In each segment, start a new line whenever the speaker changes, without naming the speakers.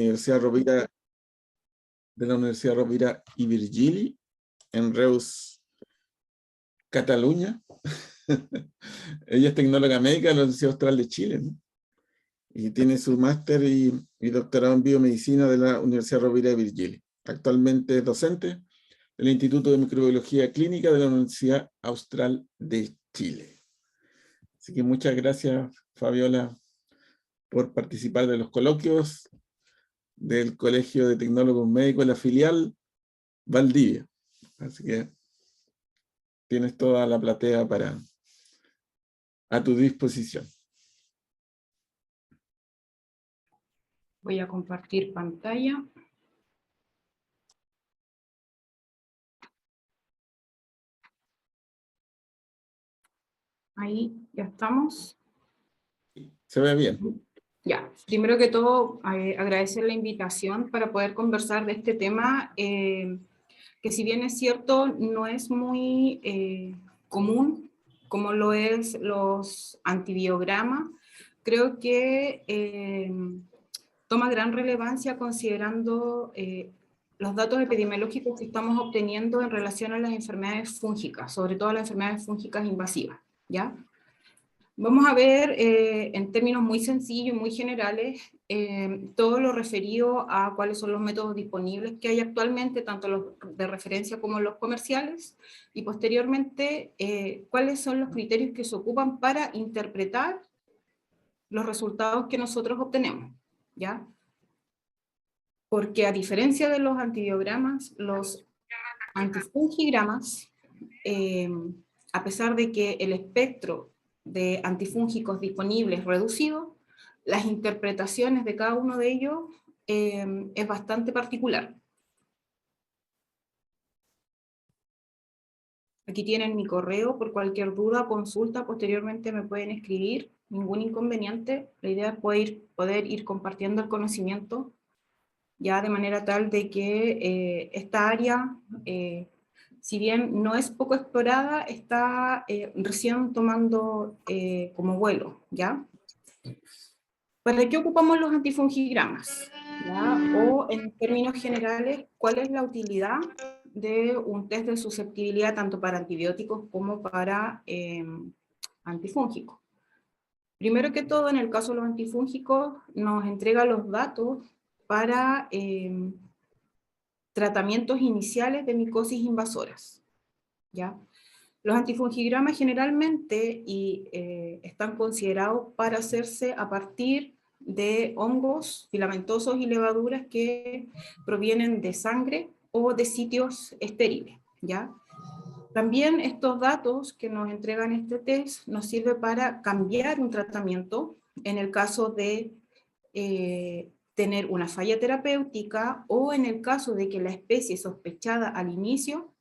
Universidad Rovira, de la Universidad Rovira i Virgili, en Reus, Cataluña. Ella es tecnóloga médica de la Universidad Austral de Chile, ¿no? Y tiene su máster y doctorado en biomedicina de la Universidad Rovira i Virgili. Actualmente es docente del Instituto de Microbiología Clínica de la Universidad Austral de Chile. Así que muchas gracias, Fabiola, por participar de los coloquios del Colegio de Tecnólogos Médicos, la filial Valdivia. Así que tienes toda la platea a tu disposición.
Voy a compartir pantalla. Ahí ya estamos.
Se ve bien.
Ya, primero que todo, agradecer la invitación para poder conversar de este tema, que si bien es cierto, no es muy común, como lo es los antibiogramas, creo que toma gran relevancia considerando los datos epidemiológicos que estamos obteniendo en relación a las enfermedades fúngicas, sobre todo las enfermedades fúngicas invasivas, ¿ya? Vamos a ver en términos muy sencillos, muy generales, todo lo referido a cuáles son los métodos disponibles que hay actualmente, tanto los de referencia como los comerciales, y posteriormente cuáles son los criterios que se ocupan para interpretar los resultados que nosotros obtenemos, ¿ya? Porque a diferencia de los antibiogramas, los antifungigramas, a pesar de que el espectro de antifúngicos disponibles es reducido, las interpretaciones de cada uno de ellos es bastante particular. Aquí tienen mi correo, por cualquier duda o consulta, posteriormente me pueden escribir, ningún inconveniente. La idea es poder ir compartiendo el conocimiento, ya de manera tal de que esta área, si bien no es poco explorada, está recién tomando como vuelo, ¿ya? ¿Para qué ocupamos los antifungigramas? ¿Ya? O en términos generales, ¿cuál es la utilidad de un test de susceptibilidad tanto para antibióticos como para antifúngicos? Primero que todo, en el caso de los antifúngicos, nos entrega los datos para tratamientos iniciales de micosis invasoras, ¿ya? Los antifungigramas generalmente están considerados para hacerse a partir de hongos filamentosos y levaduras que provienen de sangre o de sitios estériles, ¿ya? También estos datos que nos entregan este test nos sirve para cambiar un tratamiento en el caso de tener una falla terapéutica o en el caso de que la especie sospechada al inicio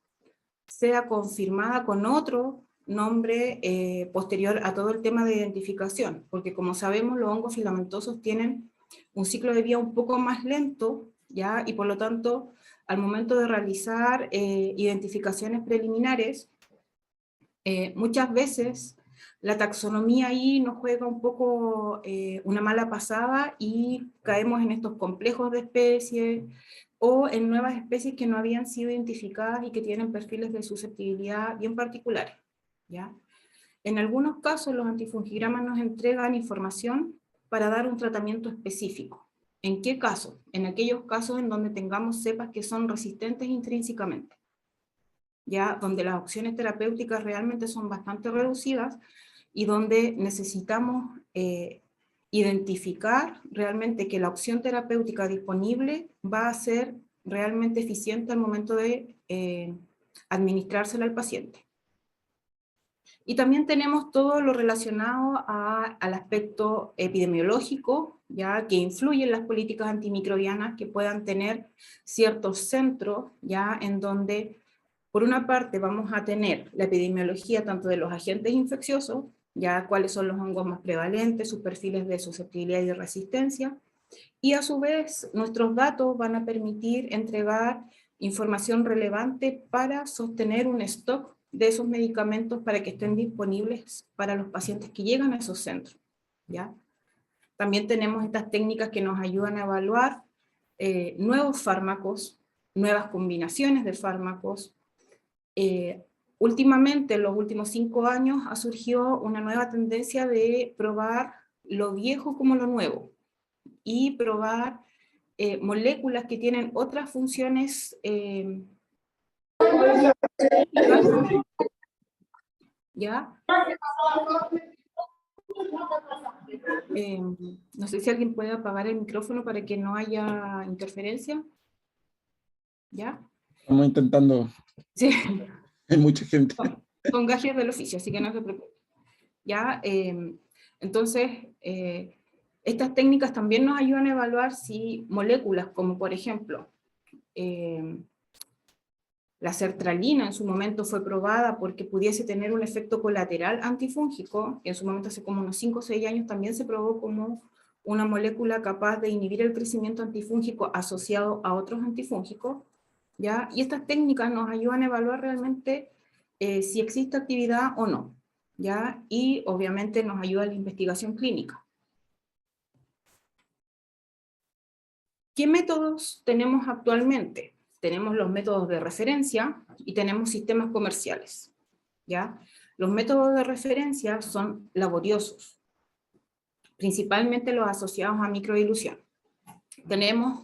sea confirmada con otro nombre posterior a todo el tema de identificación, porque como sabemos los hongos filamentosos tienen un ciclo de vida un poco más lento, ¿ya? Y por lo tanto, al momento de realizar identificaciones preliminares, muchas veces la taxonomía ahí nos juega un poco una mala pasada y caemos en estos complejos de especies o en nuevas especies que no habían sido identificadas y que tienen perfiles de susceptibilidad bien particulares, ¿ya? En algunos casos los antifungigramas nos entregan información para dar un tratamiento específico. ¿En qué caso? En aquellos casos en donde tengamos cepas que son resistentes intrínsecamente, ya donde las opciones terapéuticas realmente son bastante reducidas y donde necesitamos identificar realmente que la opción terapéutica disponible va a ser realmente eficiente al momento de administrársela al paciente. Y también tenemos todo lo relacionado al aspecto epidemiológico, ya que influye en las políticas antimicrobianas que puedan tener ciertos centros, ya en donde por una parte vamos a tener la epidemiología tanto de los agentes infecciosos, ya cuáles son los hongos más prevalentes, sus perfiles de susceptibilidad y de resistencia, y a su vez nuestros datos van a permitir entregar información relevante para sostener un stock de esos medicamentos para que estén disponibles para los pacientes que llegan a esos centros, ¿ya? También tenemos estas técnicas que nos ayudan a evaluar nuevos fármacos, nuevas combinaciones de fármacos. Últimamente, en los últimos 5 años, ha surgido una nueva tendencia de probar lo viejo como lo nuevo y probar moléculas que tienen otras funciones ¿ya? No sé si alguien puede apagar el micrófono para que no haya interferencia. ¿Ya?
Estamos intentando,
Sí.
hay mucha gente.
Son gajes del oficio, así que no se preocupen. ¿Ya? Entonces, estas técnicas también nos ayudan a evaluar si moléculas como, por ejemplo, la sertralina en su momento fue probada porque pudiese tener un efecto colateral antifúngico, en su momento hace como unos 5 o 6 años también se probó como una molécula capaz de inhibir el crecimiento antifúngico asociado a otros antifúngicos, ¿ya? Y estas técnicas nos ayudan a evaluar realmente si existe actividad o no, ¿ya? Y obviamente nos ayuda la investigación clínica. ¿Qué métodos tenemos actualmente? Tenemos los métodos de referencia y tenemos sistemas comerciales, ¿ya? Los métodos de referencia son laboriosos, principalmente los asociados a microdilución. Tenemos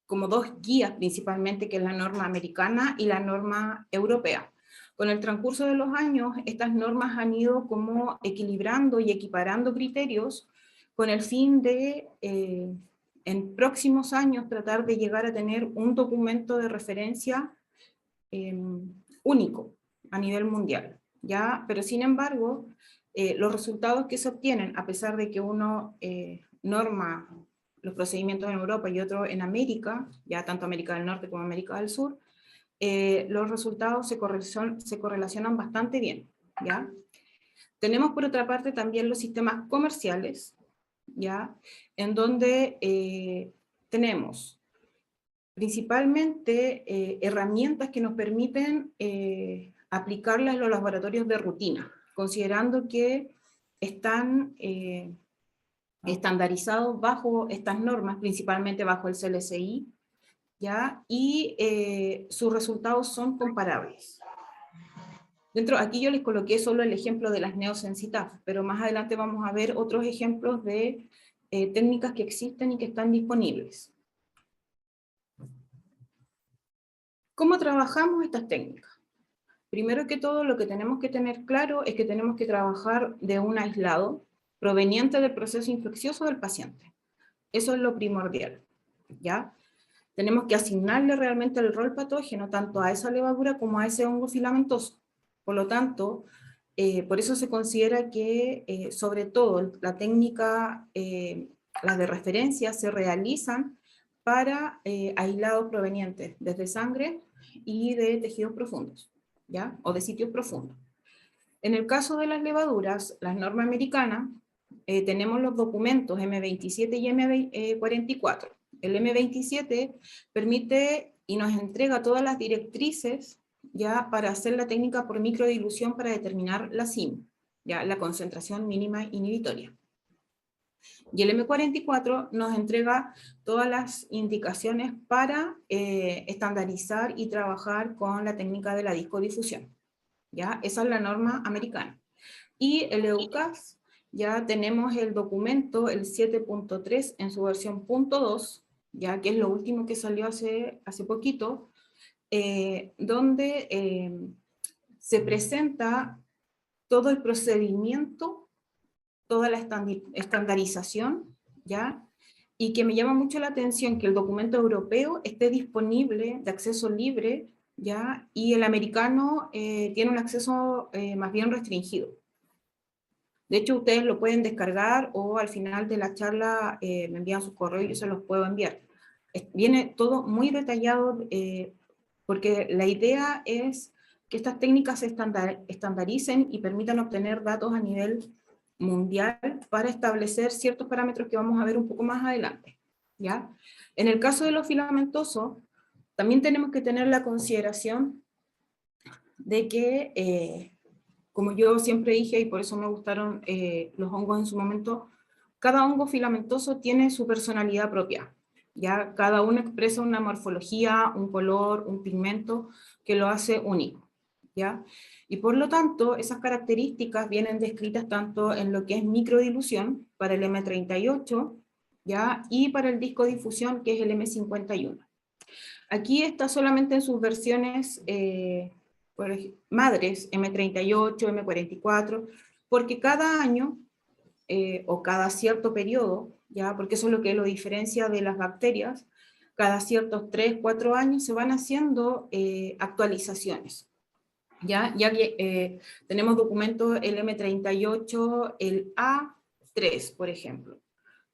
como dos guías principalmente, que es la norma americana y la norma europea. Con el transcurso de los años, estas normas han ido como equilibrando y equiparando criterios con el fin de, en próximos años, tratar de llegar a tener un documento de referencia único a nivel mundial, ¿ya? Pero sin embargo, los resultados que se obtienen, a pesar de que uno norma los procedimientos en Europa y otro en América, ya tanto América del Norte como América del Sur, los resultados se correlacionan bastante bien, ¿ya? Tenemos por otra parte también los sistemas comerciales, ¿ya? En donde tenemos principalmente herramientas que nos permiten aplicarlas en los laboratorios de rutina, considerando que están estandarizados bajo estas normas, principalmente bajo el CLSI, ¿ya? Y sus resultados son comparables. Aquí yo les coloqué solo el ejemplo de las neosensitaf, pero más adelante vamos a ver otros ejemplos de técnicas que existen y que están disponibles. ¿Cómo trabajamos estas técnicas? Primero que todo, lo que tenemos que tener claro es que tenemos que trabajar de un aislado proveniente del proceso infeccioso del paciente. Eso es lo primordial, ¿ya? Tenemos que asignarle realmente el rol patógeno tanto a esa levadura como a ese hongo filamentoso. Por lo tanto, por eso se considera que, sobre todo, la técnica, las de referencia, se realizan para aislados provenientes desde sangre y de tejidos profundos, ¿ya? O de sitios profundos. En el caso de las levaduras, las normas americanas, tenemos los documentos M27 y M44. El M27 permite y nos entrega todas las directrices ya para hacer la técnica por microdilución para determinar la SIM, ya la concentración mínima inhibitoria. Y el M44 nos entrega todas las indicaciones para estandarizar y trabajar con la técnica de la discodifusión. ¿Ya? Esa es la norma americana. Y el EUCAS, ya tenemos el documento, el 7.3 en su versión .2, ya que es lo último que salió hace poquito, donde se presenta todo el procedimiento, toda la estandarización, ¿ya? Y que me llama mucho la atención que el documento europeo esté disponible de acceso libre, ¿ya? Y el americano tiene un acceso más bien restringido. De hecho, ustedes lo pueden descargar o al final de la charla me envían sus correos y yo se los puedo enviar. Viene todo muy detallado porque la idea es que estas técnicas se estandaricen y permitan obtener datos a nivel mundial para establecer ciertos parámetros que vamos a ver un poco más adelante, ¿ya? En el caso de los filamentosos, también tenemos que tener la consideración de que, como yo siempre dije, y por eso me gustaron los hongos en su momento, cada hongo filamentoso tiene su personalidad propia, ¿ya? Cada uno expresa una morfología, un color, un pigmento que lo hace único, ¿ya? Y por lo tanto, esas características vienen descritas tanto en lo que es microdilución, para el M38, ¿ya? Y para el disco difusión, que es el M51. Aquí está solamente en sus versiones madres, M38, M44, porque cada año o cada cierto periodo, ¿ya? Porque eso es lo que lo diferencia de las bacterias, cada ciertos 3, 4 años se van haciendo actualizaciones. Ya que tenemos documentos el M38, el A3, por ejemplo,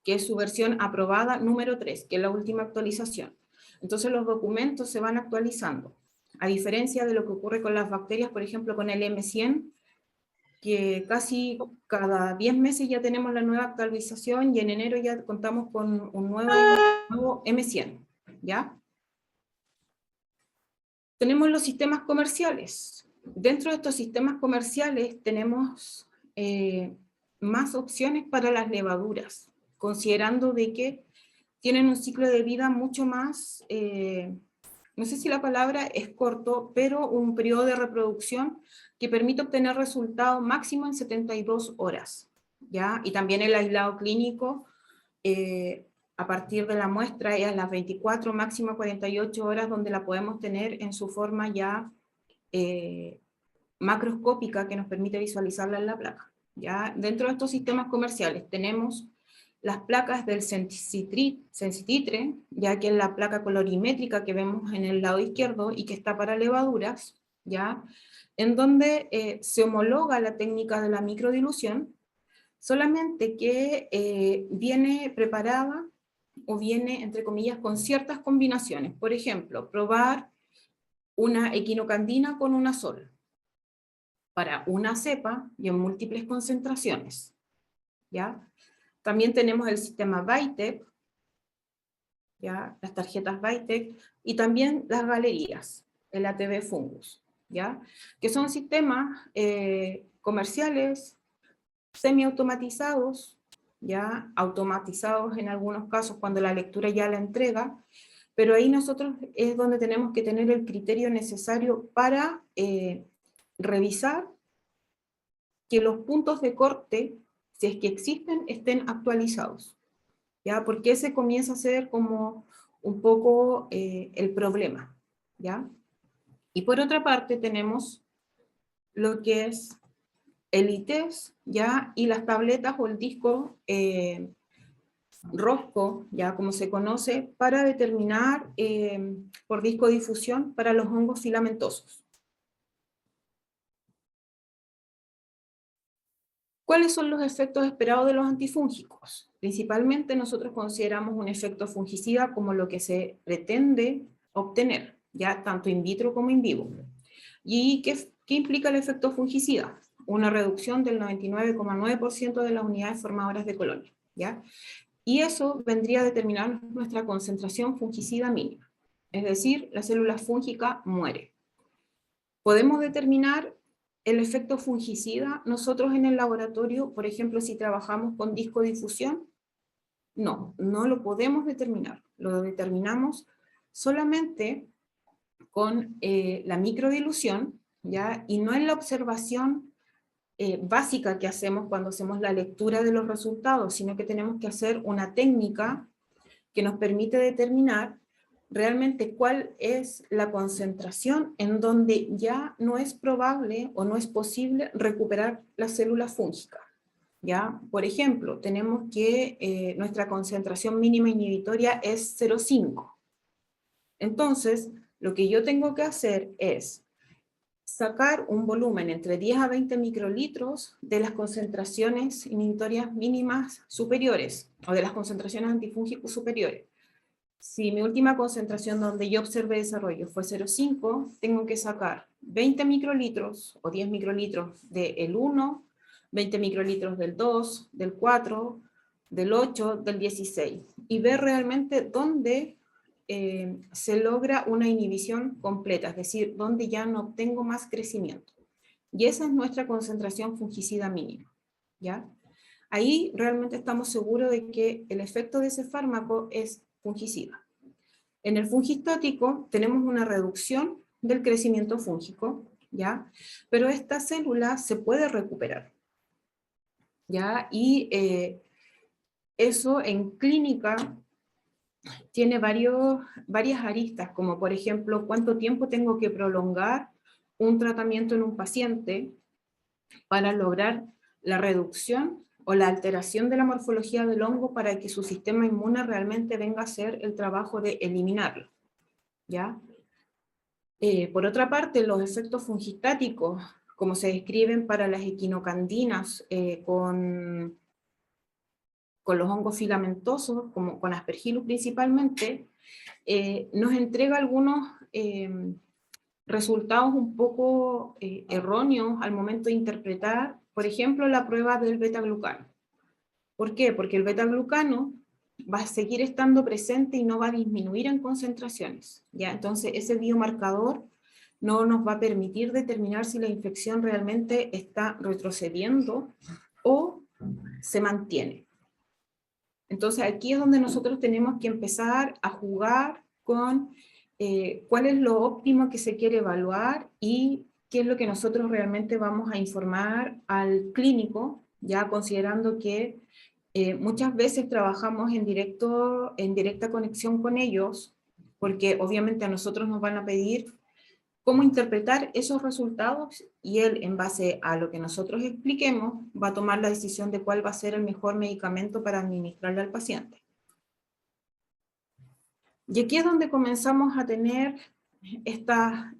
que es su versión aprobada número 3, que es la última actualización. Entonces los documentos se van actualizando, a diferencia de lo que ocurre con las bacterias, por ejemplo, con el M100, que casi cada 10 meses ya tenemos la nueva actualización y en enero ya contamos con un nuevo M100, ¿ya? Tenemos los sistemas comerciales. Dentro de estos sistemas comerciales tenemos más opciones para las levaduras, considerando de que tienen un ciclo de vida mucho más, no sé si la palabra es corto, pero un periodo de reproducción que permite obtener resultados máximo en 72 horas, ¿ya? Y también el aislado clínico, a partir de la muestra, es a las 24, máximo 48 horas, donde la podemos tener en su forma ya macroscópica, que nos permite visualizarla en la placa, ¿ya? Dentro de estos sistemas comerciales tenemos las placas del Sensititre, ya que es la placa colorimétrica que vemos en el lado izquierdo y que está para levaduras, ¿ya? En donde se homologa la técnica de la microdilución, solamente que viene preparada o viene, entre comillas, con ciertas combinaciones. Por ejemplo, probar una equinocandina con una sola, para una cepa y en múltiples concentraciones, ¿ya? También tenemos el sistema Vitek, ¿ya? Las tarjetas Vitek, y también las galerías, el ATV Fungus, ¿ya? Que son sistemas comerciales, semiautomatizados, ya automatizados en algunos casos cuando la lectura ya la entrega, pero ahí nosotros es donde tenemos que tener el criterio necesario para revisar que los puntos de corte, si es que existen, estén actualizados, ¿ya? Porque ese comienza a ser como un poco el problema, ¿ya? Y por otra parte tenemos lo que es el ITES, ¿ya? Y las tabletas o el disco rosco, ya como se conoce, para determinar por disco difusión para los hongos filamentosos. ¿Cuáles son los efectos esperados de los antifúngicos? Principalmente nosotros consideramos un efecto fungicida como lo que se pretende obtener, ya tanto in vitro como in vivo. ¿Y qué implica el efecto fungicida? Una reducción del 99,9% de las unidades formadoras de colonia, ¿ya? Y eso vendría a determinar nuestra concentración fungicida mínima. Es decir, la célula fúngica muere. Podemos determinar el efecto fungicida nosotros en el laboratorio, por ejemplo, si trabajamos con disco difusión. No lo podemos determinar. Lo determinamos solamente con la microdilución, ¿ya? Y no en la observación básica que hacemos cuando hacemos la lectura de los resultados, sino que tenemos que hacer una técnica que nos permite determinar realmente cuál es la concentración en donde ya no es probable o no es posible recuperar la célula fúngica, ¿ya? Por ejemplo, tenemos que nuestra concentración mínima inhibitoria es 0,5. Entonces, lo que yo tengo que hacer es sacar un volumen entre 10 a 20 microlitros de las concentraciones inhibitorias mínimas superiores, o de las concentraciones antifúngicas superiores. Si mi última concentración donde yo observé desarrollo fue 0,5, tengo que sacar 20 microlitros o 10 microlitros del 1, 20 microlitros del 2, del 4, del 8, del 16, y ver realmente dónde se logra una inhibición completa, es decir, dónde ya no obtengo más crecimiento. Y esa es nuestra concentración fungicida mínima, ¿ya? ahí realmente estamos seguros de que el efecto de ese fármaco es fungicida. En el fungistático tenemos una reducción del crecimiento fúngico, ¿ya? Pero esta célula se puede recuperar, ¿ya? Y eso en clínica tiene varias aristas, como por ejemplo, cuánto tiempo tengo que prolongar un tratamiento en un paciente para lograr la reducción o la alteración de la morfología del hongo para que su sistema inmune realmente venga a hacer el trabajo de eliminarlo, ¿ya? Por otra parte, los efectos fungistáticos, como se describen para las equinocandinas con los hongos filamentosos, como con Aspergillus principalmente, nos entrega algunos resultados un poco erróneos al momento de interpretar, por ejemplo, la prueba del beta-glucano. ¿Por qué? Porque el beta-glucano va a seguir estando presente y no va a disminuir en concentraciones, ¿ya? Entonces, ese biomarcador no nos va a permitir determinar si la infección realmente está retrocediendo o se mantiene. Entonces, aquí es donde nosotros tenemos que empezar a jugar con cuál es lo óptimo que se quiere evaluar y qué es lo que nosotros realmente vamos a informar al clínico, ya considerando que muchas veces trabajamos en directa conexión con ellos, porque obviamente a nosotros nos van a pedir cómo interpretar esos resultados y él, en base a lo que nosotros expliquemos, va a tomar la decisión de cuál va a ser el mejor medicamento para administrarle al paciente. Y aquí es donde comenzamos a tener estas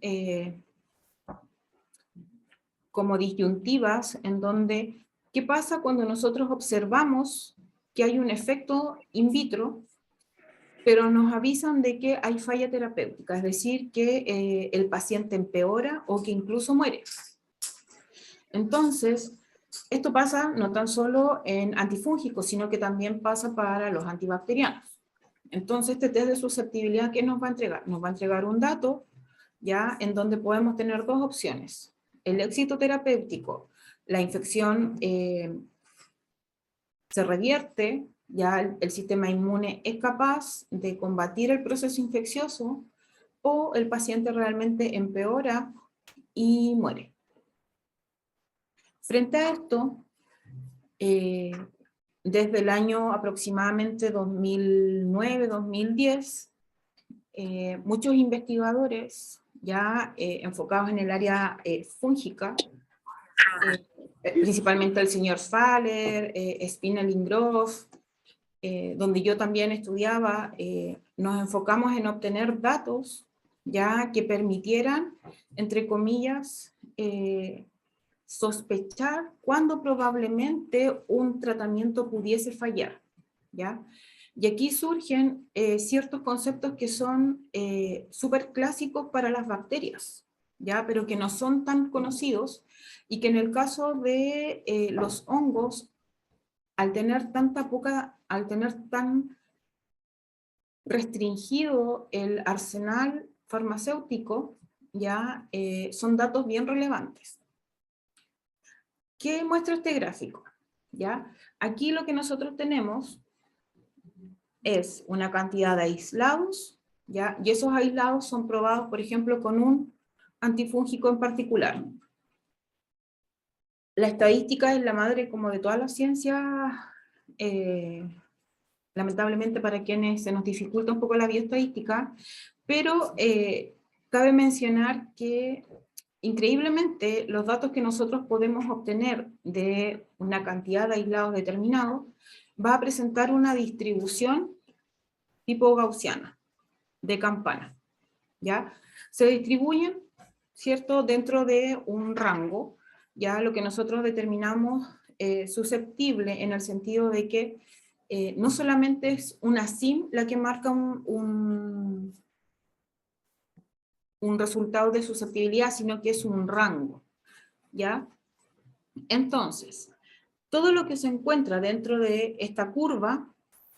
como disyuntivas en donde, ¿qué pasa cuando nosotros observamos que hay un efecto in vitro, pero nos avisan de que hay falla terapéutica, es decir, que el paciente empeora o que incluso muere? Entonces, esto pasa no tan solo en antifúngicos, sino que también pasa para los antibacterianos. Entonces, este test de susceptibilidad, ¿qué nos va a entregar? Nos va a entregar un dato, ya, en donde podemos tener dos opciones. El éxito terapéutico, la infección se revierte, ya el sistema inmune es capaz de combatir el proceso infeccioso, o el paciente realmente empeora y muere. Frente a esto, desde el año aproximadamente 2009-2010, muchos investigadores ya enfocados en el área fúngica, principalmente el señor Faller, Spinelling-Groth, donde yo también estudiaba, nos enfocamos en obtener datos ya que permitieran, entre comillas, sospechar cuándo probablemente un tratamiento pudiese fallar, ¿ya? Y aquí surgen ciertos conceptos que son súper clásicos para las bacterias, ¿ya? Pero que no son tan conocidos y que en el caso de los hongos, al tener tan restringido el arsenal farmacéutico, ya son datos bien relevantes. ¿Qué muestra este gráfico? ¿Ya? Aquí lo que nosotros tenemos es una cantidad de aislados, ¿ya? Y esos aislados son probados, por ejemplo, con un antifúngico en particular. La estadística es la madre como de todas las ciencias, lamentablemente para quienes se nos dificulta un poco la bioestadística, pero cabe mencionar que increíblemente los datos que nosotros podemos obtener de una cantidad de aislados determinados va a presentar una distribución tipo gaussiana, de campana, ¿ya? Se distribuyen, ¿cierto?, dentro de un rango, ya lo que nosotros determinamos susceptible en el sentido de que no solamente es una SIM la que marca un resultado de susceptibilidad, sino que es un rango, ¿ya? Entonces, todo lo que se encuentra dentro de esta curva,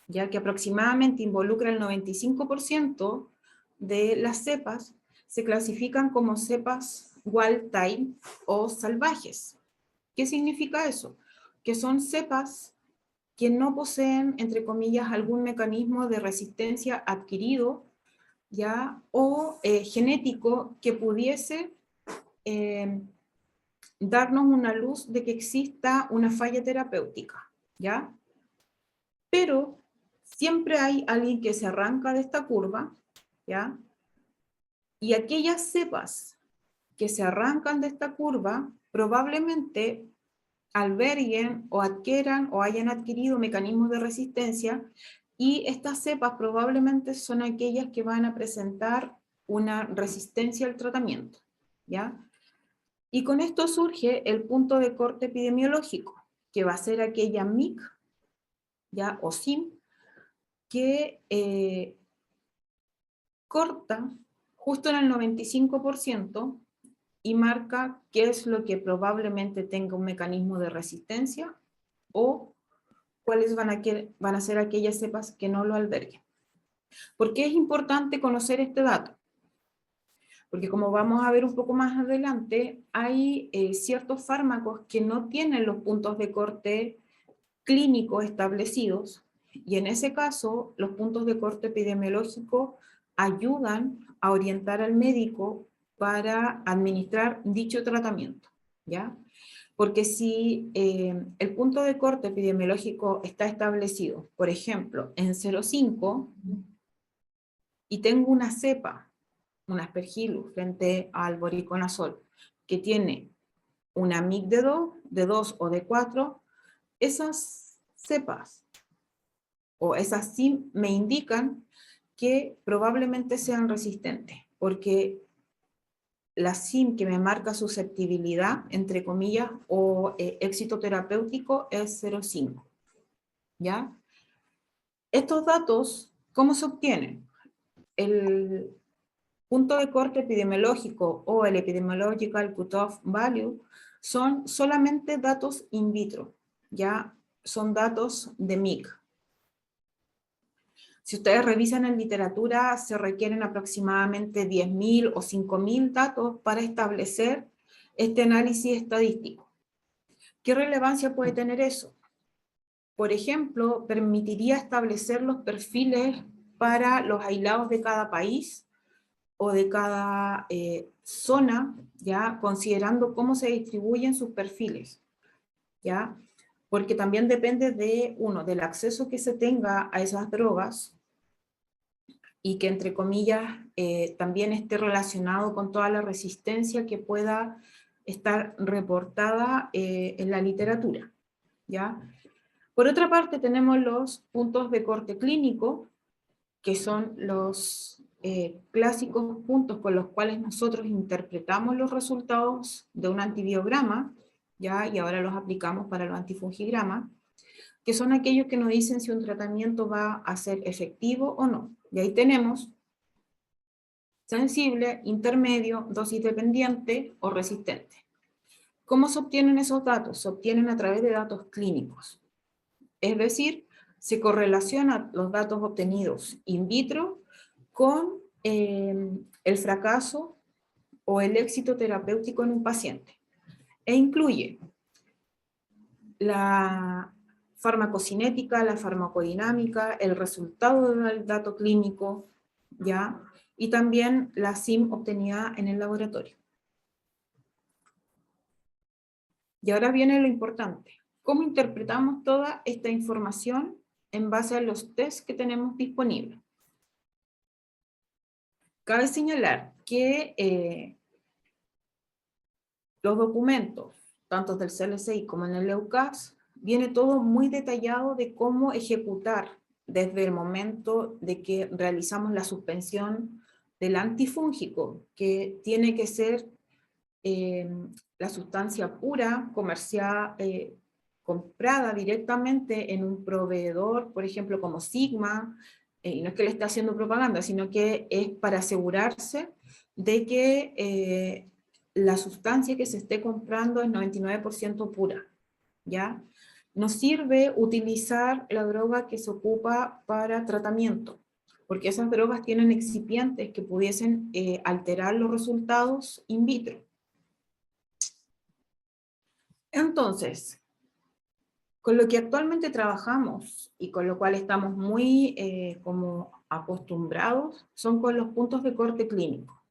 ya que aproximadamente involucra el 95% de las cepas, se clasifican como cepas wild type o salvajes. ¿Qué significa eso? Que son cepas que no poseen, entre comillas, algún mecanismo de resistencia adquirido, ¿ya? O genético que pudiese darnos una luz de que exista una falla terapéutica, ¿ya? Pero siempre hay alguien que se arranca de esta curva, ¿ya? Y aquellas cepas que se arrancan de esta curva probablemente alberguen o adquieran o hayan adquirido mecanismos de resistencia, y estas cepas probablemente son aquellas que van a presentar una resistencia al tratamiento, ¿ya? Y con esto surge el punto de corte epidemiológico, que va a ser aquella MIC, ¿ya? O SIM, que corta justo en el 95% y marca qué es lo que probablemente tenga un mecanismo de resistencia o cuáles van a ser aquellas cepas que no lo alberguen. ¿Por qué es importante conocer este dato? Porque como vamos a ver un poco más adelante, hay ciertos fármacos que no tienen los puntos de corte clínico establecidos, y en ese caso los puntos de corte epidemiológico ayudan a orientar al médico para administrar dicho tratamiento, ¿ya? Porque si el punto de corte epidemiológico está establecido, por ejemplo, en 0,5, y tengo una cepa, un aspergillus frente al voriconazol, que tiene una MIC de 2 o de 4, esas cepas o esas SIM me indican que probablemente sean resistentes, porque la SIM que me marca susceptibilidad, entre comillas, o éxito terapéutico es 0,5, ¿ya? Estos datos, ¿cómo se obtienen? El punto de corte epidemiológico o el epidemiological cutoff value son solamente datos in vitro, ¿ya? Son datos de MIC. Si ustedes revisan en literatura, se requieren aproximadamente 10.000 o 5.000 datos para establecer este análisis estadístico. ¿Qué relevancia puede tener eso? Por ejemplo, permitiría establecer los perfiles para los aislados de cada país o de cada zona, ¿ya? Considerando cómo se distribuyen sus perfiles, ¿ya? Porque también depende de, uno, del acceso que se tenga a esas drogas, y que, entre comillas, también esté relacionado con toda la resistencia que pueda estar reportada en la literatura, ¿ya? Por otra parte, tenemos los puntos de corte clínico, que son los clásicos puntos con los cuales nosotros interpretamos los resultados de un antibiograma, ¿ya? Y ahora los aplicamos para los antifungigramas, que son aquellos que nos dicen si un tratamiento va a ser efectivo o no. Y ahí tenemos sensible, intermedio, dosis dependiente o resistente. ¿Cómo se obtienen esos datos? Se obtienen a través de datos clínicos. Es decir, se correlacionan los datos obtenidos in vitro con el fracaso o el éxito terapéutico en un paciente. E incluye la farmacocinética, la farmacodinámica, el resultado del dato clínico, ¿ya? Y también la SIM obtenida en el laboratorio. Y ahora viene lo importante. ¿Cómo interpretamos toda esta información en base a los tests que tenemos disponibles? Cabe señalar que los documentos, tanto del CLCI como en el EUCAS, viene todo muy detallado de cómo ejecutar desde el momento de que realizamos la suspensión del antifúngico, que tiene que ser la sustancia pura, comercial, comprada directamente en un proveedor, por ejemplo, como Sigma, y no es que le esté haciendo propaganda, sino que es para asegurarse de que la sustancia que se esté comprando es 99% pura, ¿ya? Nos sirve utilizar la droga que se ocupa para tratamiento, porque esas drogas tienen excipientes que pudiesen alterar los resultados in vitro. Entonces, Con lo que actualmente trabajamos y con lo cual estamos muy como acostumbrados son con los puntos de corte clínico,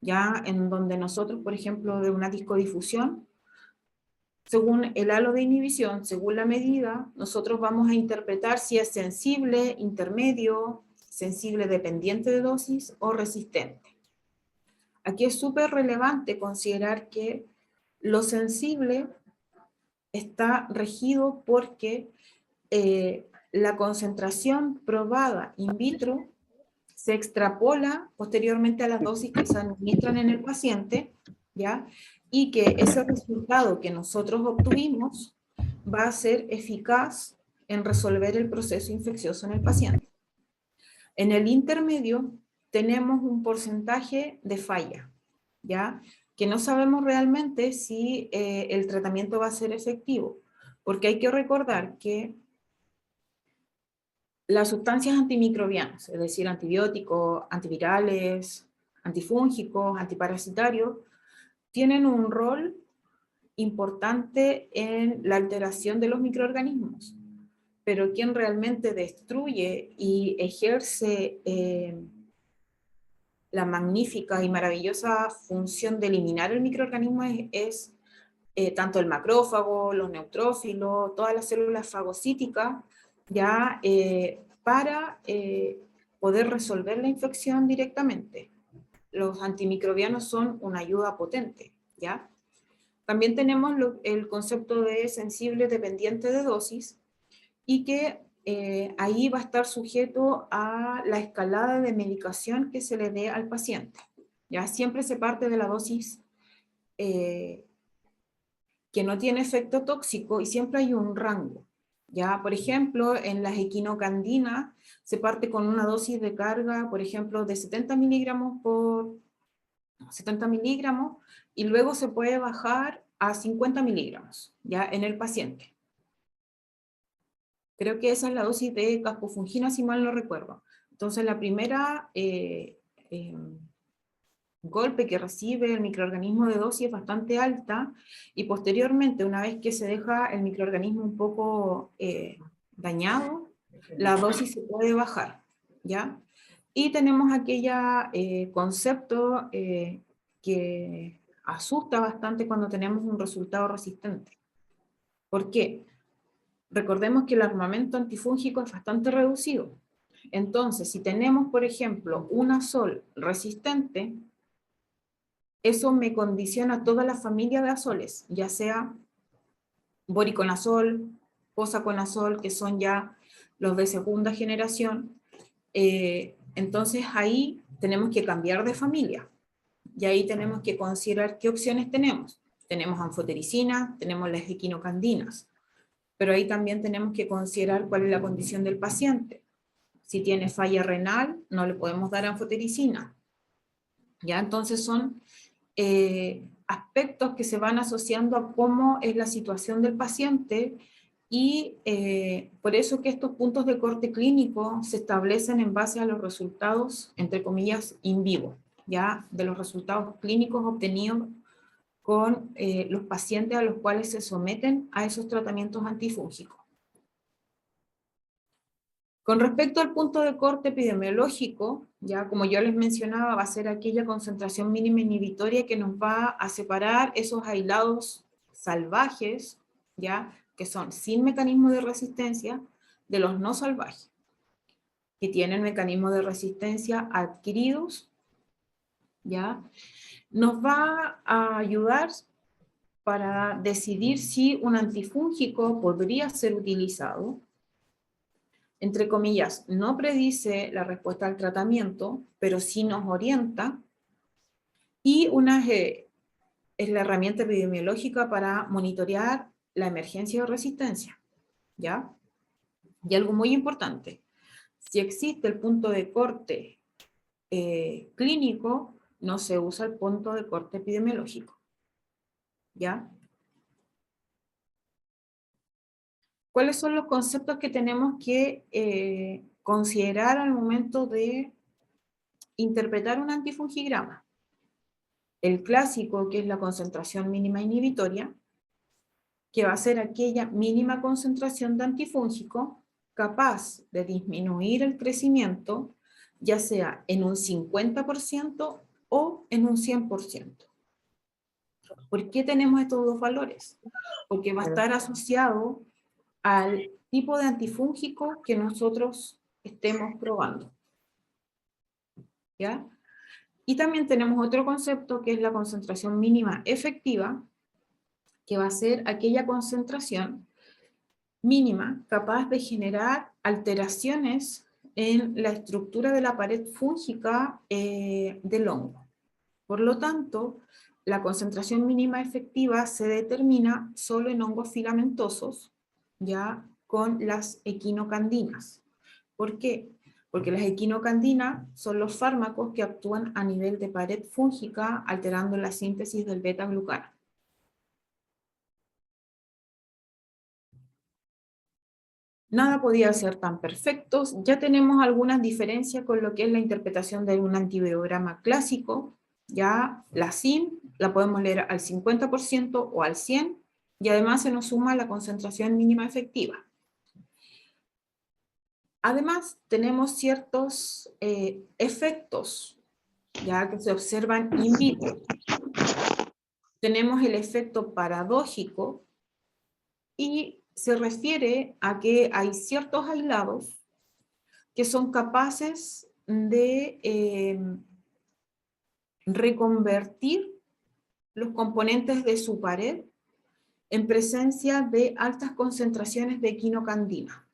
ya en donde nosotros, por ejemplo, de una discodifusión, según el halo de inhibición, según la medida, nosotros vamos a interpretar si es sensible, intermedio, sensible dependiente de dosis o resistente. Aquí es súper relevante considerar que lo sensible está regido porque la concentración probada in vitro se extrapola posteriormente a las dosis que se administran en el paciente, ¿ya? Y que ese resultado que nosotros obtuvimos va a ser eficaz en resolver el proceso infeccioso en el paciente. En el intermedio tenemos un porcentaje de falla, ¿ya? Que no sabemos realmente si el tratamiento va a ser efectivo, porque hay que recordar que las sustancias antimicrobianas, es decir, antibióticos, antivirales, antifúngicos, antiparasitarios, tienen un rol importante en la alteración de los microorganismos, pero quien realmente destruye y ejerce la magnífica y maravillosa función de eliminar el microorganismo es tanto el macrófago, los neutrófilos, todas las células fagocíticas, ya para poder resolver la infección directamente. Los antimicrobianos son una ayuda potente, ¿ya? También tenemos el concepto de sensible dependiente de dosis y que ahí va a estar sujeto a la escalada de medicación que se le dé al paciente. ¿Ya? Siempre se parte de la dosis que no tiene efecto tóxico y siempre hay un rango. ¿Ya? Por ejemplo, en las equinocandinas se parte con una dosis de carga, por ejemplo, de 70 miligramos por 70 miligramos y luego se puede bajar a 50 miligramos, ¿ya? En el paciente. Creo que esa es la dosis de caspofungina, si mal no recuerdo. Entonces, la primera golpe que recibe el microorganismo de dosis es bastante alta y posteriormente, una vez que se deja el microorganismo un poco dañado, la dosis se puede bajar, ¿ya? Y tenemos aquella concepto que asusta bastante cuando tenemos un resultado resistente. ¿Por qué? Recordemos que el armamento antifúngico es bastante reducido. Entonces, si tenemos, por ejemplo, un azol resistente, eso me condiciona toda la familia de azoles, ya sea boriconazol, posaconazol, que son ya los de segunda generación. Entonces ahí tenemos que cambiar de familia. Y ahí tenemos que considerar qué opciones tenemos. Tenemos anfotericina, tenemos las equinocandinas, pero ahí también tenemos que considerar cuál es la condición del paciente. Si tiene falla renal, no le podemos dar anfotericina. ¿Ya? Entonces son aspectos que se van asociando a cómo es la situación del paciente y por eso que estos puntos de corte clínico se establecen en base a los resultados, entre comillas, in vivo, ya de los resultados clínicos obtenidos con los pacientes a los cuales se someten a esos tratamientos antifúngicos. Con respecto al punto de corte epidemiológico, ya como yo les mencionaba, va a ser aquella concentración mínima inhibitoria que nos va a separar esos aislados salvajes, ya que son sin mecanismo de resistencia, de los no salvajes, que tienen mecanismos de resistencia adquiridos, ya, nos va a ayudar para decidir si un antifúngico podría ser utilizado. Entre comillas, no predice la respuesta al tratamiento, pero sí nos orienta, y es la herramienta epidemiológica para monitorear la emergencia de resistencia, ¿ya? Y algo muy importante, si existe el punto de corte clínico, no se usa el punto de corte epidemiológico, ¿ya? ¿Cuáles son los conceptos que tenemos que considerar al momento de interpretar un antifungigrama? El clásico, que es la concentración mínima inhibitoria, que va a ser aquella mínima concentración de antifúngico capaz de disminuir el crecimiento, ya sea en un 50% o en un 100%. ¿Por qué tenemos estos dos valores? Porque va a estar asociado al tipo de antifúngico que nosotros estemos probando. ¿Ya? Y también tenemos otro concepto que es la concentración mínima efectiva, que va a ser aquella concentración mínima capaz de generar alteraciones en la estructura de la pared fúngica del hongo. Por lo tanto, la concentración mínima efectiva se determina solo en hongos filamentosos, ya con las equinocandinas. ¿Por qué? Porque las equinocandinas son los fármacos que actúan a nivel de pared fúngica, alterando la síntesis del beta-glucano. Nada podía ser tan perfecto. Ya tenemos algunas diferencias con lo que es la interpretación de un antibiograma clásico. Ya la SIM la podemos leer al 50% o al 100%, y además se nos suma la concentración mínima efectiva. Además, tenemos ciertos efectos ya que se observan in vitro. Tenemos el efecto paradójico, y se refiere a que hay ciertos aislados que son capaces de reconvertir los componentes de su pared en presencia de altas concentraciones de equinocandina,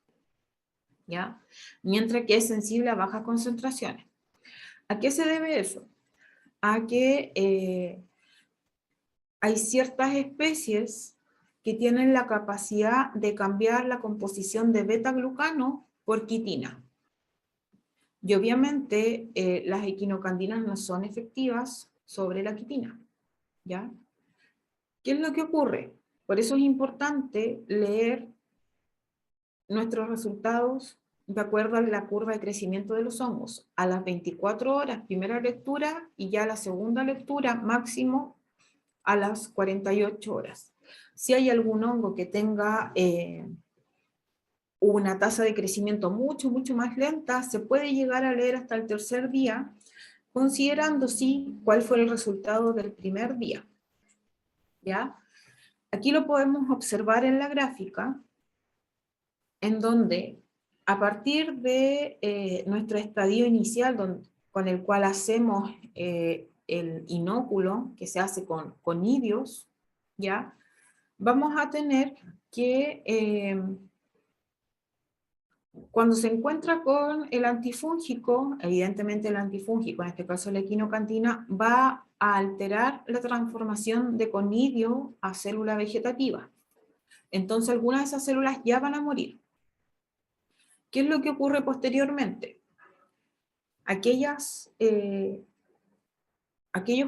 ¿ya? Mientras que es sensible a bajas concentraciones. ¿A qué se debe eso? A que hay ciertas especies que tienen la capacidad de cambiar la composición de beta-glucano por quitina. Y obviamente las equinocandinas no son efectivas sobre la quitina, ¿ya? ¿Qué es lo que ocurre? Por eso es importante leer nuestros resultados de acuerdo a la curva de crecimiento de los hongos. A las 24 horas, primera lectura, y ya la segunda lectura, máximo a las 48 horas. Si hay algún hongo que tenga una tasa de crecimiento mucho más lenta, se puede llegar a leer hasta el tercer día, considerando sí cuál fue el resultado del primer día. ¿Ya? Aquí lo podemos observar en la gráfica, en donde a partir de nuestro estadio inicial, con el cual hacemos el inóculo, que se hace con conidios, ¿ya? Vamos a tener que cuando se encuentra con el antifúngico, evidentemente el antifúngico, en este caso la equinocantina, va a alterar la transformación de conidio a célula vegetativa. Entonces algunas de esas células ya van a morir. ¿Qué es lo que ocurre posteriormente? Aquellos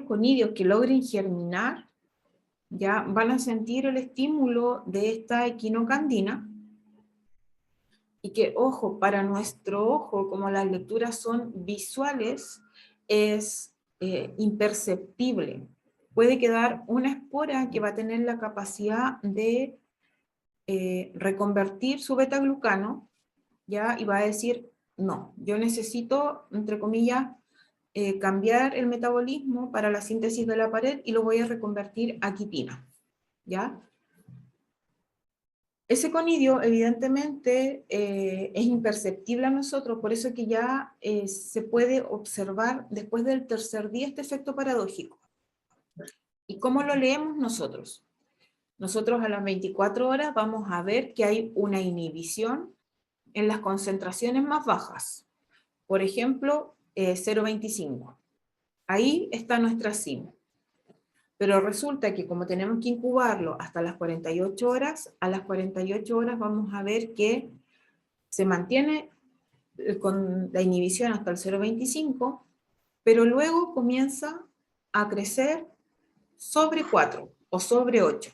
conidios que logren germinar ya van a sentir el estímulo de esta equinocandina, y que, ojo, para nuestro ojo, como las lecturas son visuales, es imperceptible. Puede quedar una espora que va a tener la capacidad de reconvertir su beta-glucano, ¿ya? Y va a decir, no, yo necesito, entre comillas, cambiar el metabolismo para la síntesis de la pared y lo voy a reconvertir a quitina, ¿ya? Ese conidio, evidentemente, es imperceptible a nosotros, por eso que ya se puede observar después del tercer día este efecto paradójico. ¿Y cómo lo leemos nosotros? Nosotros a las 24 horas vamos a ver que hay una inhibición en las concentraciones más bajas. Por ejemplo, 0,25. Ahí está nuestra SIM. Pero resulta que como tenemos que incubarlo hasta las 48 horas, a las 48 horas vamos a ver que se mantiene con la inhibición hasta el 0,25, pero luego comienza a crecer sobre 4 o sobre 8.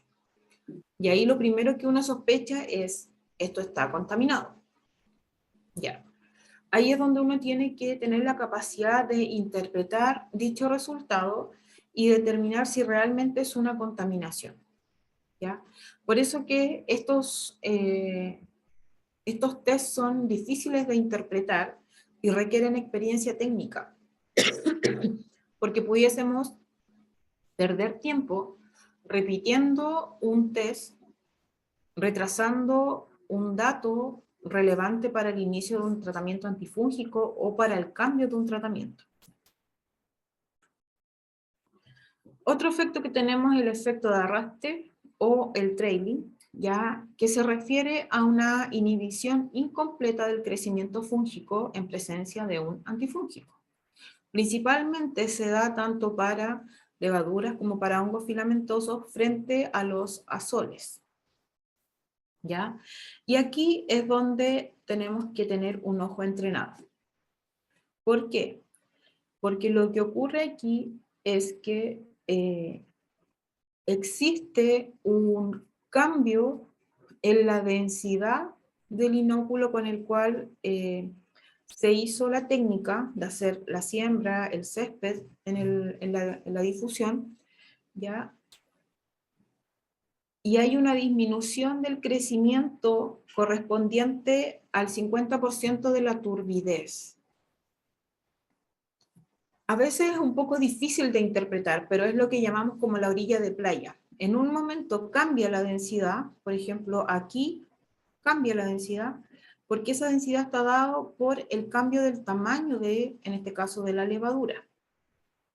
Y ahí lo primero que uno sospecha es, esto está contaminado. Ya. Ahí es donde uno tiene que tener la capacidad de interpretar dicho resultado y determinar si realmente es una contaminación. ¿ya? Por eso que estos tests son difíciles de interpretar y requieren experiencia técnica, porque pudiésemos perder tiempo repitiendo un test, retrasando un dato relevante para el inicio de un tratamiento antifúngico o para el cambio de un tratamiento. Otro efecto que tenemos es el efecto de arrastre o el trailing, ya que se refiere a una inhibición incompleta del crecimiento fúngico en presencia de un antifúngico. Principalmente se da tanto para levaduras como para hongos filamentosos frente a los azoles, ¿ya? Y aquí es donde tenemos que tener un ojo entrenado. ¿Por qué? Porque lo que ocurre aquí es que existe un cambio en la densidad del inóculo con el cual se hizo la técnica de hacer la siembra, el césped en la difusión, ¿ya? Y hay una disminución del crecimiento correspondiente al 50% de la turbidez. A veces es un poco difícil de interpretar, pero es lo que llamamos como la orilla de playa. En un momento cambia la densidad, por ejemplo, aquí cambia la densidad, porque esa densidad está dada por el cambio del tamaño de, en este caso, de la levadura.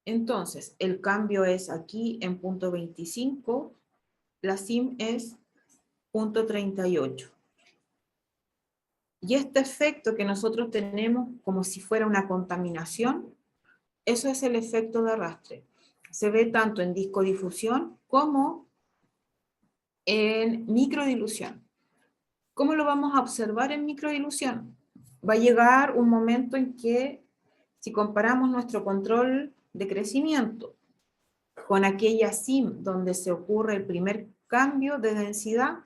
Entonces, el cambio es aquí en punto 25, la SIM es punto 38. Y este efecto que nosotros tenemos como si fuera una contaminación, eso es el efecto de arrastre. Se ve tanto en discodifusión como en microdilución. ¿Cómo lo vamos a observar en microdilución? Va a llegar un momento en que, si comparamos nuestro control de crecimiento con aquella SIM donde se ocurre el primer cambio de densidad,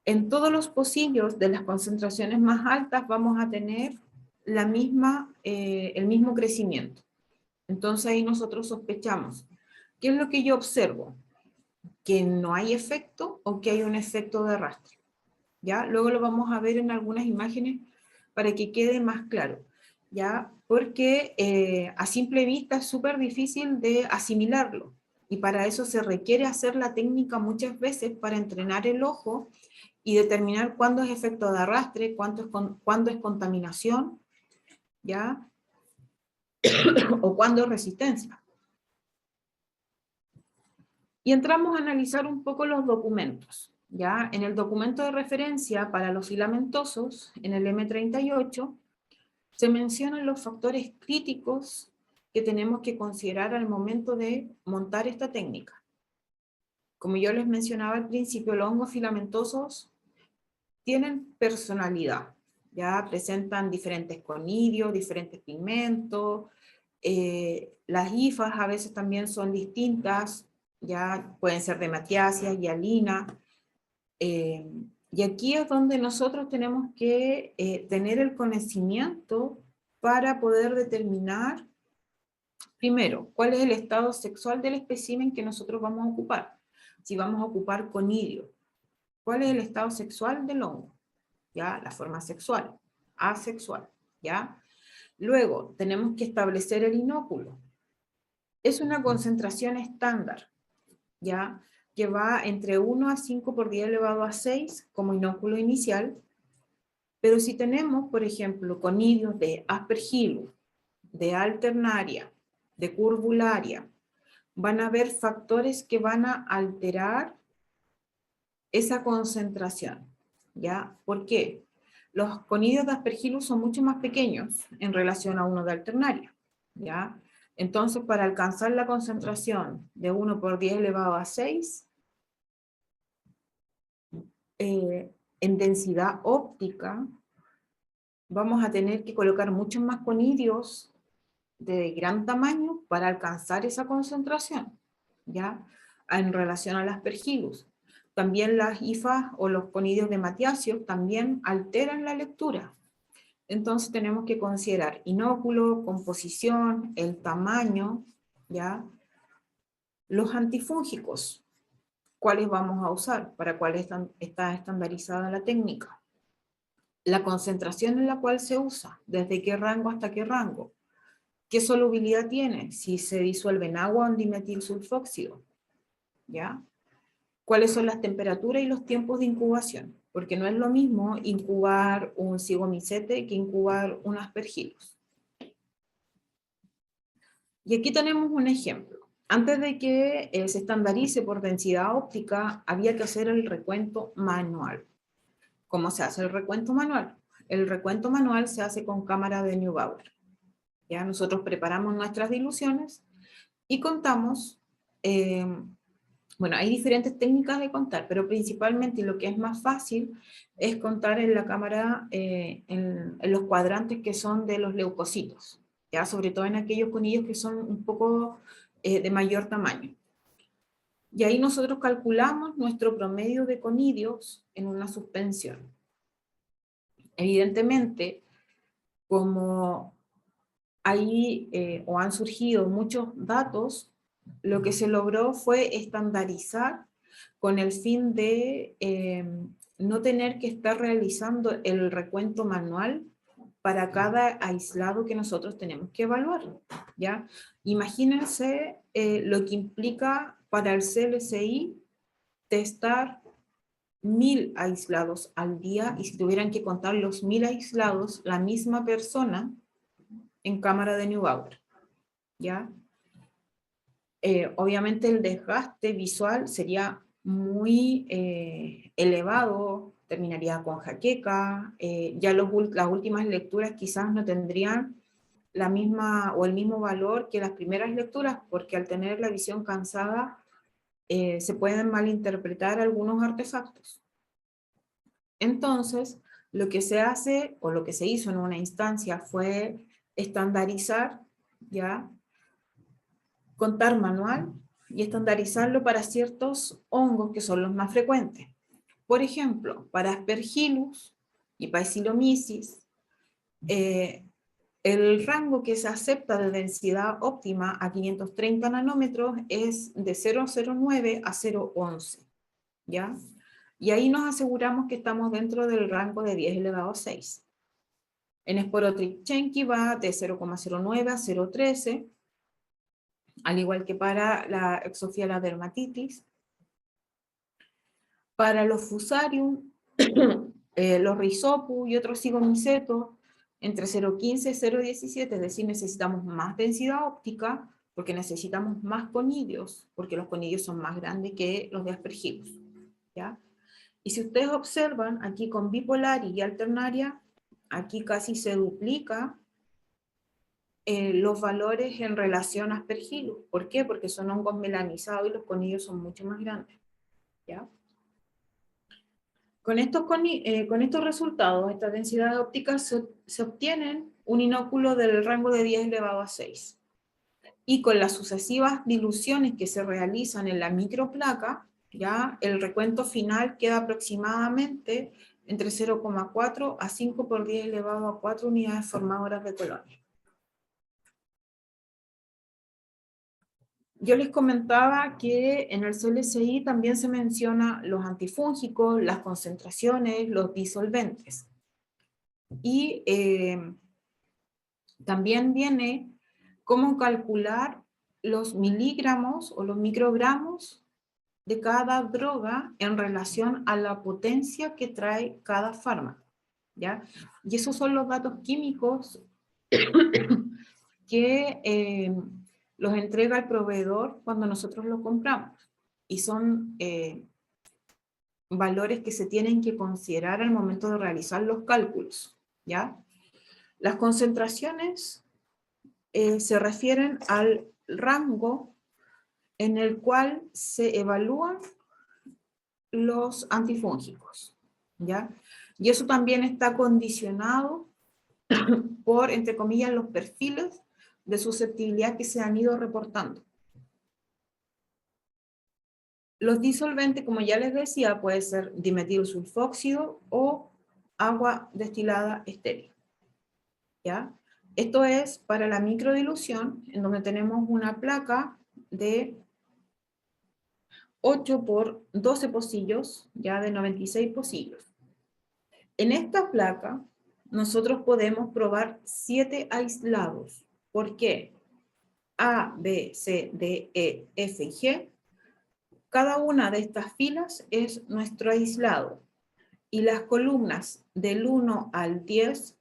en todos los pocillos de las concentraciones más altas vamos a tener el mismo crecimiento. Entonces ahí nosotros sospechamos. ¿Qué es lo que yo observo? Que no hay efecto o que hay un efecto de arrastre. ¿Ya? Luego lo vamos a ver en algunas imágenes para que quede más claro, ¿ya? Porque a simple vista es súper difícil de asimilarlo, y para eso se requiere hacer la técnica muchas veces para entrenar el ojo y determinar cuándo es efecto de arrastre, cuándo es contaminación, ¿ya? O cuándo es resistencia. Y entramos a analizar un poco los documentos. ¿Ya? En el documento de referencia para los filamentosos, en el M38, se mencionan los factores críticos que tenemos que considerar al momento de montar esta técnica. Como yo les mencionaba al principio, los hongos filamentosos tienen personalidad, ya presentan diferentes conidios, diferentes pigmentos, las hifas a veces también son distintas, ya pueden ser de matiacia, hialina, y aquí es donde nosotros tenemos que tener el conocimiento para poder determinar, primero, cuál es el estado sexual del espécimen que nosotros vamos a ocupar. Si vamos a ocupar conidio, ¿cuál es el estado sexual del hongo? ¿Ya? La forma sexual, asexual, ¿ya? Luego, tenemos que establecer el inóculo. Es una concentración estándar, ¿ya? Que va entre 1 a 5 por 10 elevado a 6 como inóculo inicial, pero si tenemos, por ejemplo, conidios de Aspergillus, de Alternaria, de Curvularia, van a haber factores que van a alterar esa concentración, ¿ya? ¿Por qué? Los conidios de Aspergillus son mucho más pequeños en relación a uno de Alternaria, ¿ya? Entonces, para alcanzar la concentración de 1 por 10 elevado a 6, en densidad óptica, vamos a tener que colocar muchos más conidios de gran tamaño para alcanzar esa concentración, ¿ya? En relación a las Aspergillus. También las hifas o los conidios de Matiacio también alteran la lectura. Entonces tenemos que considerar inóculo, composición, el tamaño, ¿ya? Los antifúngicos. cuáles vamos a usar, para cuáles está estandarizada la técnica, la concentración en la cual se usa, desde qué rango hasta qué rango, qué solubilidad tiene, si se disuelve en agua o en dimetilsulfóxido, ¿ya? Cuáles son las temperaturas y los tiempos de incubación, porque no es lo mismo incubar un zigomicete que incubar un aspergillus. Y aquí tenemos un ejemplo. Antes de que se estandarice por densidad óptica, había que hacer el recuento manual. ¿Cómo se hace el recuento manual? El recuento manual se hace con cámara de Neubauer. Ya nosotros preparamos nuestras diluciones y contamos, bueno, hay diferentes técnicas de contar, pero principalmente lo que es más fácil es contar en la cámara, en los cuadrantes que son de los leucocitos, ya sobre todo en aquellos conillos que son un poco de mayor tamaño. Y ahí nosotros calculamos nuestro promedio de conidios en una suspensión. Evidentemente, como ahí o han surgido muchos datos, lo que se logró fue estandarizar con el fin de no tener que estar realizando el recuento manual para cada aislado que nosotros tenemos que evaluar, ¿ya? Imagínense lo que implica para el CLSI testar 1000 aislados al día, y si tuvieran que contar los 1000 aislados, la misma persona en cámara de Neubauer, ¿ya? Obviamente el desgaste visual sería muy elevado, terminaría con jaqueca, ya las últimas lecturas quizás no tendrían la misma o el mismo valor que las primeras lecturas, porque al tener la visión cansada se pueden malinterpretar algunos artefactos. Entonces, lo que se hace o lo que se hizo en una instancia fue estandarizar, ¿ya? Contar manual y estandarizarlo para ciertos hongos que son los más frecuentes. Por ejemplo, para Aspergillus y Paecilomyces, el rango que se acepta de densidad óptima a 530 nanómetros es de 0,09 a 0,11, ¿ya? Y ahí nos aseguramos que estamos dentro del rango de 10 elevado a 6. En Sporotrichenki va de 0,09 a 0,13, al igual que para la Exofiala dermatitis. Para los Fusarium, los Rhizopu y otros Zygomycetos, entre 0,15 y 0,17, es decir, necesitamos más densidad óptica, porque necesitamos más conidios, porque los conidios son más grandes que los de Aspergillus, ¿ya? Y si ustedes observan, aquí con bipolaria y alternaria, aquí casi se duplica los valores en relación a Aspergillus. ¿Por qué? Porque son hongos melanizados y los conidios son mucho más grandes, ¿ya? Con estos resultados, estas densidades ópticas se obtienen un inóculo del rango de 10 elevado a 6. Y con las sucesivas diluciones que se realizan en la microplaca, ya el recuento final queda aproximadamente entre 0,4 a 5 por 10 elevado a 4 unidades formadoras de colonia. Yo les comentaba que en el CLSI también se menciona los antifúngicos, las concentraciones, los disolventes. Y también viene cómo calcular los miligramos o los microgramos de cada droga en relación a la potencia que trae cada fármaco, ¿ya? Y esos son los datos químicos que los entrega el proveedor cuando nosotros lo compramos. Y son valores que se tienen que considerar al momento de realizar los cálculos, ¿ya? Las concentraciones se refieren al rango en el cual se evalúan los antifúngicos, ¿ya? Y eso también está condicionado por, entre comillas, los perfiles de susceptibilidad que se han ido reportando. Los disolventes, como ya les decía, puede ser dimetilsulfóxido o agua destilada estéril, ¿ya? Esto es para la microdilución, en donde tenemos una placa de 8 por 12 pocillos, ya de 96 pocillos. En esta placa, nosotros podemos probar 7 aislados. ¿Por qué? A, B, C, D, E, F y G. Cada una de estas filas es nuestro aislado. Y las columnas del 1 al 10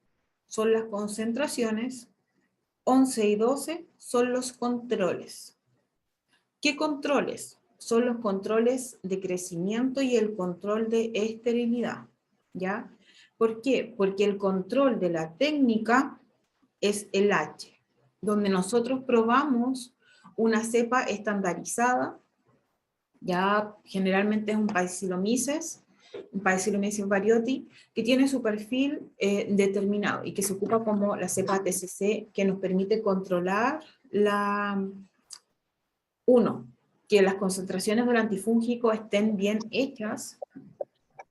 son las concentraciones, 11 y 12 son los controles. ¿Qué controles? Son los controles de crecimiento y el control de esterilidad, ¿ya? ¿Por qué? Porque el control de la técnica es el H, donde nosotros probamos una cepa estandarizada, ya generalmente es un Paecilomyces varioti, que tiene su perfil determinado y que se ocupa como la cepa TCC, que nos permite controlar que las concentraciones del antifúngico estén bien hechas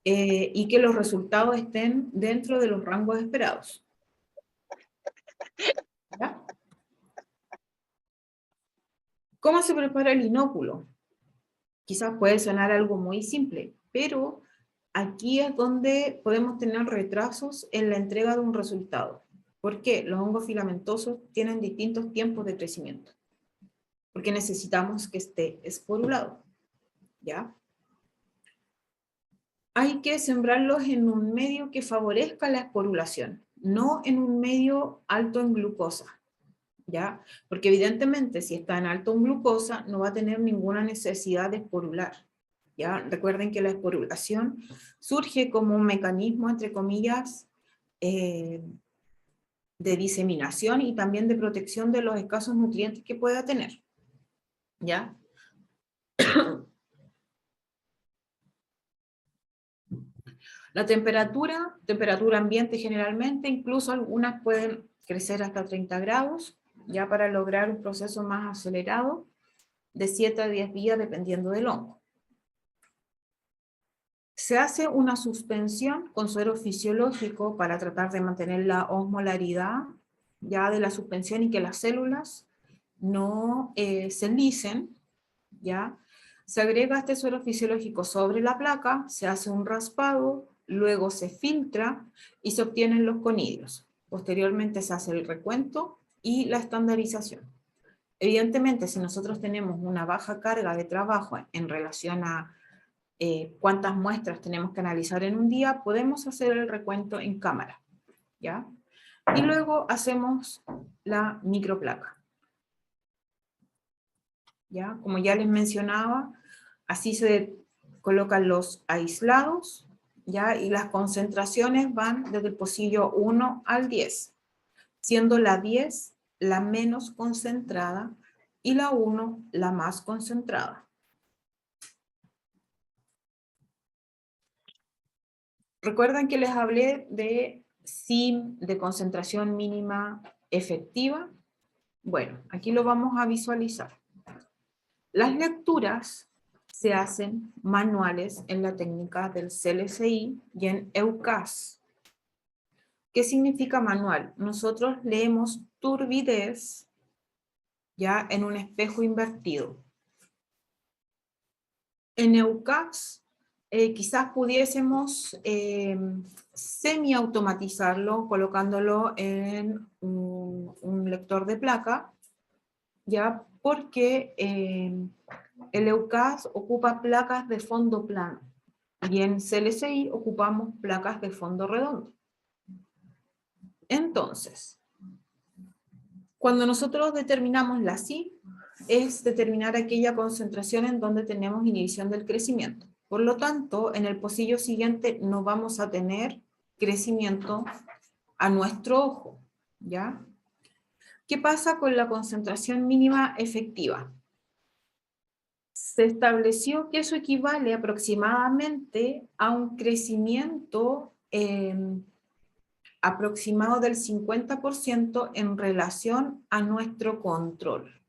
y que los resultados estén dentro de los rangos esperados. ¿Ya? ¿Cómo se prepara el inóculo? Quizás puede sonar algo muy simple, pero aquí es donde podemos tener retrasos en la entrega de un resultado. ¿Por qué? Los hongos filamentosos tienen distintos tiempos de crecimiento. Porque necesitamos que esté esporulado, ¿ya? Hay que sembrarlos en un medio que favorezca la esporulación, no en un medio alto en glucosa, ¿ya? Porque evidentemente si está en alto en glucosa no va a tener ninguna necesidad de esporular, ¿ya? Recuerden que la esporulación surge como un mecanismo, entre comillas, de diseminación y también de protección de los escasos nutrientes que pueda tener, ¿ya? La temperatura ambiente generalmente, incluso algunas pueden crecer hasta 30 grados, ya para lograr un proceso más acelerado, de 7 a 10 días dependiendo del hongo. Se hace una suspensión con suero fisiológico para tratar de mantener la osmolaridad ya de la suspensión y que las células no se lisen, ¿ya? Se agrega este suero fisiológico sobre la placa, se hace un raspado, luego se filtra y se obtienen los conidios. Posteriormente se hace el recuento y la estandarización. Evidentemente, si nosotros tenemos una baja carga de trabajo en relación a cuántas muestras tenemos que analizar en un día, podemos hacer el recuento en cámara, ¿ya? Y luego hacemos la microplaca. ¿Ya? Como ya les mencionaba, así se colocan los aislados, ¿ya? Y las concentraciones van desde el pocillo 1 al 10, siendo la 10 la menos concentrada y la 1 la más concentrada. ¿Recuerdan que les hablé de SIM, de concentración mínima efectiva? Bueno, aquí lo vamos a visualizar. Las lecturas se hacen manuales en la técnica del CLSI y en EUCAS. ¿Qué significa manual? Nosotros leemos turbidez ya en un espejo invertido. En EUCAS quizás pudiésemos semi-automatizarlo colocándolo en un lector de placa, ya porque el EUCAS ocupa placas de fondo plano y en CLSI ocupamos placas de fondo redondo. Entonces, cuando nosotros determinamos la SIM, es determinar aquella concentración en donde tenemos inhibición del crecimiento. Por lo tanto, en el pocillo siguiente no vamos a tener crecimiento a nuestro ojo, ¿ya? ¿Qué pasa con la concentración mínima efectiva? Se estableció que eso equivale aproximadamente a un crecimiento aproximado del 50% en relación a nuestro control.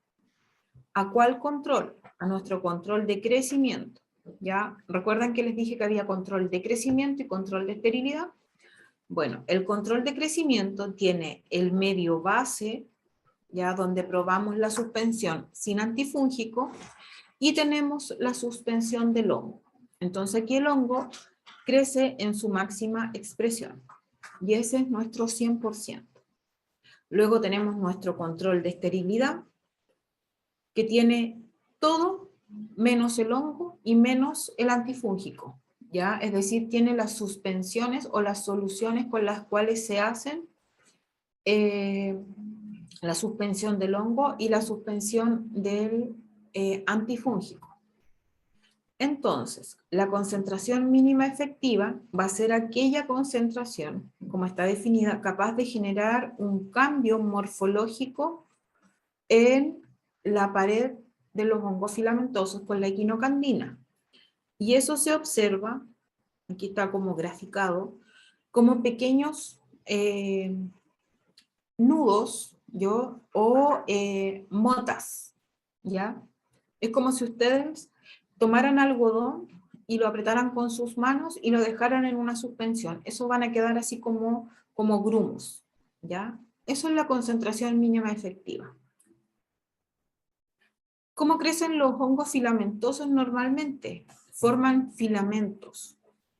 ¿A cuál control? A nuestro control de crecimiento. ¿Ya? ¿Recuerdan que les dije que había control de crecimiento y control de esterilidad? Bueno, el control de crecimiento tiene el medio base, ya donde probamos la suspensión sin antifúngico, y tenemos la suspensión del hongo. Entonces aquí el hongo crece en su máxima expresión, y ese es nuestro 100%. Luego tenemos nuestro control de esterilidad, que tiene todo menos el hongo y menos el antifúngico, ¿ya? Es decir, tiene las suspensiones o las soluciones con las cuales se hacen la suspensión del hongo y la suspensión del antifúngico. Entonces, la concentración mínima efectiva va a ser aquella concentración, como está definida, capaz de generar un cambio morfológico en la pared de los hongos filamentosos con la equinocandina. Y eso se observa, aquí está como graficado, como pequeños nudos, o motas, ¿ya? Es como si ustedes tomaran algodón y lo apretaran con sus manos y lo dejaran en una suspensión. Eso van a quedar así como grumos, ¿ya? Eso es la concentración mínima efectiva. ¿Cómo crecen los hongos filamentosos normalmente? Forman filamentos.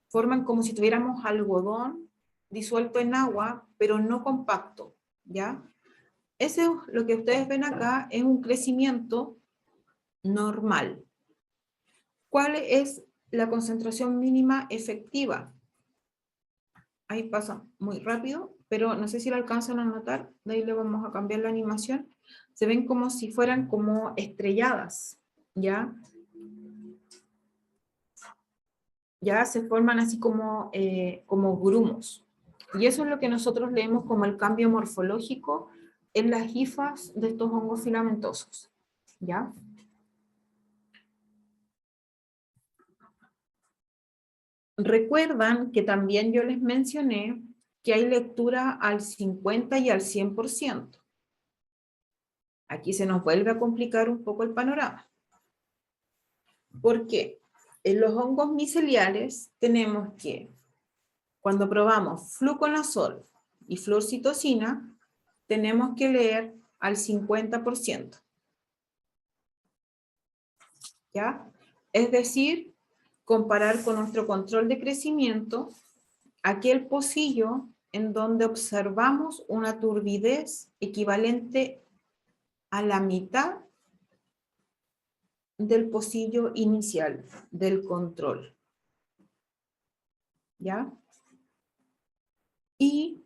Forman como si tuviéramos algodón disuelto en agua, pero no compacto, ¿ya? Ese es lo que ustedes ven acá, es un crecimiento normal. ¿Cuál es la concentración mínima efectiva? Ahí pasa muy rápido, pero no sé si lo alcanzan a notar. De ahí le vamos a cambiar la animación. Se ven como si fueran como estrelladas, ¿ya? Ya se forman así como grumos. Y eso es lo que nosotros leemos como el cambio morfológico en las hifas de estos hongos filamentosos, ¿ya? Recuerdan que también yo les mencioné que hay lectura al 50 y al 100%. Aquí se nos vuelve a complicar un poco el panorama. ¿Por qué? En los hongos miceliales tenemos que, cuando probamos fluconazol y fluorcitosina, tenemos que leer al 50%. ¿Ya? Es decir, comparar con nuestro control de crecimiento aquel pocillo en donde observamos una turbidez equivalente a la mitad del pocillo inicial del control. ¿Ya? Y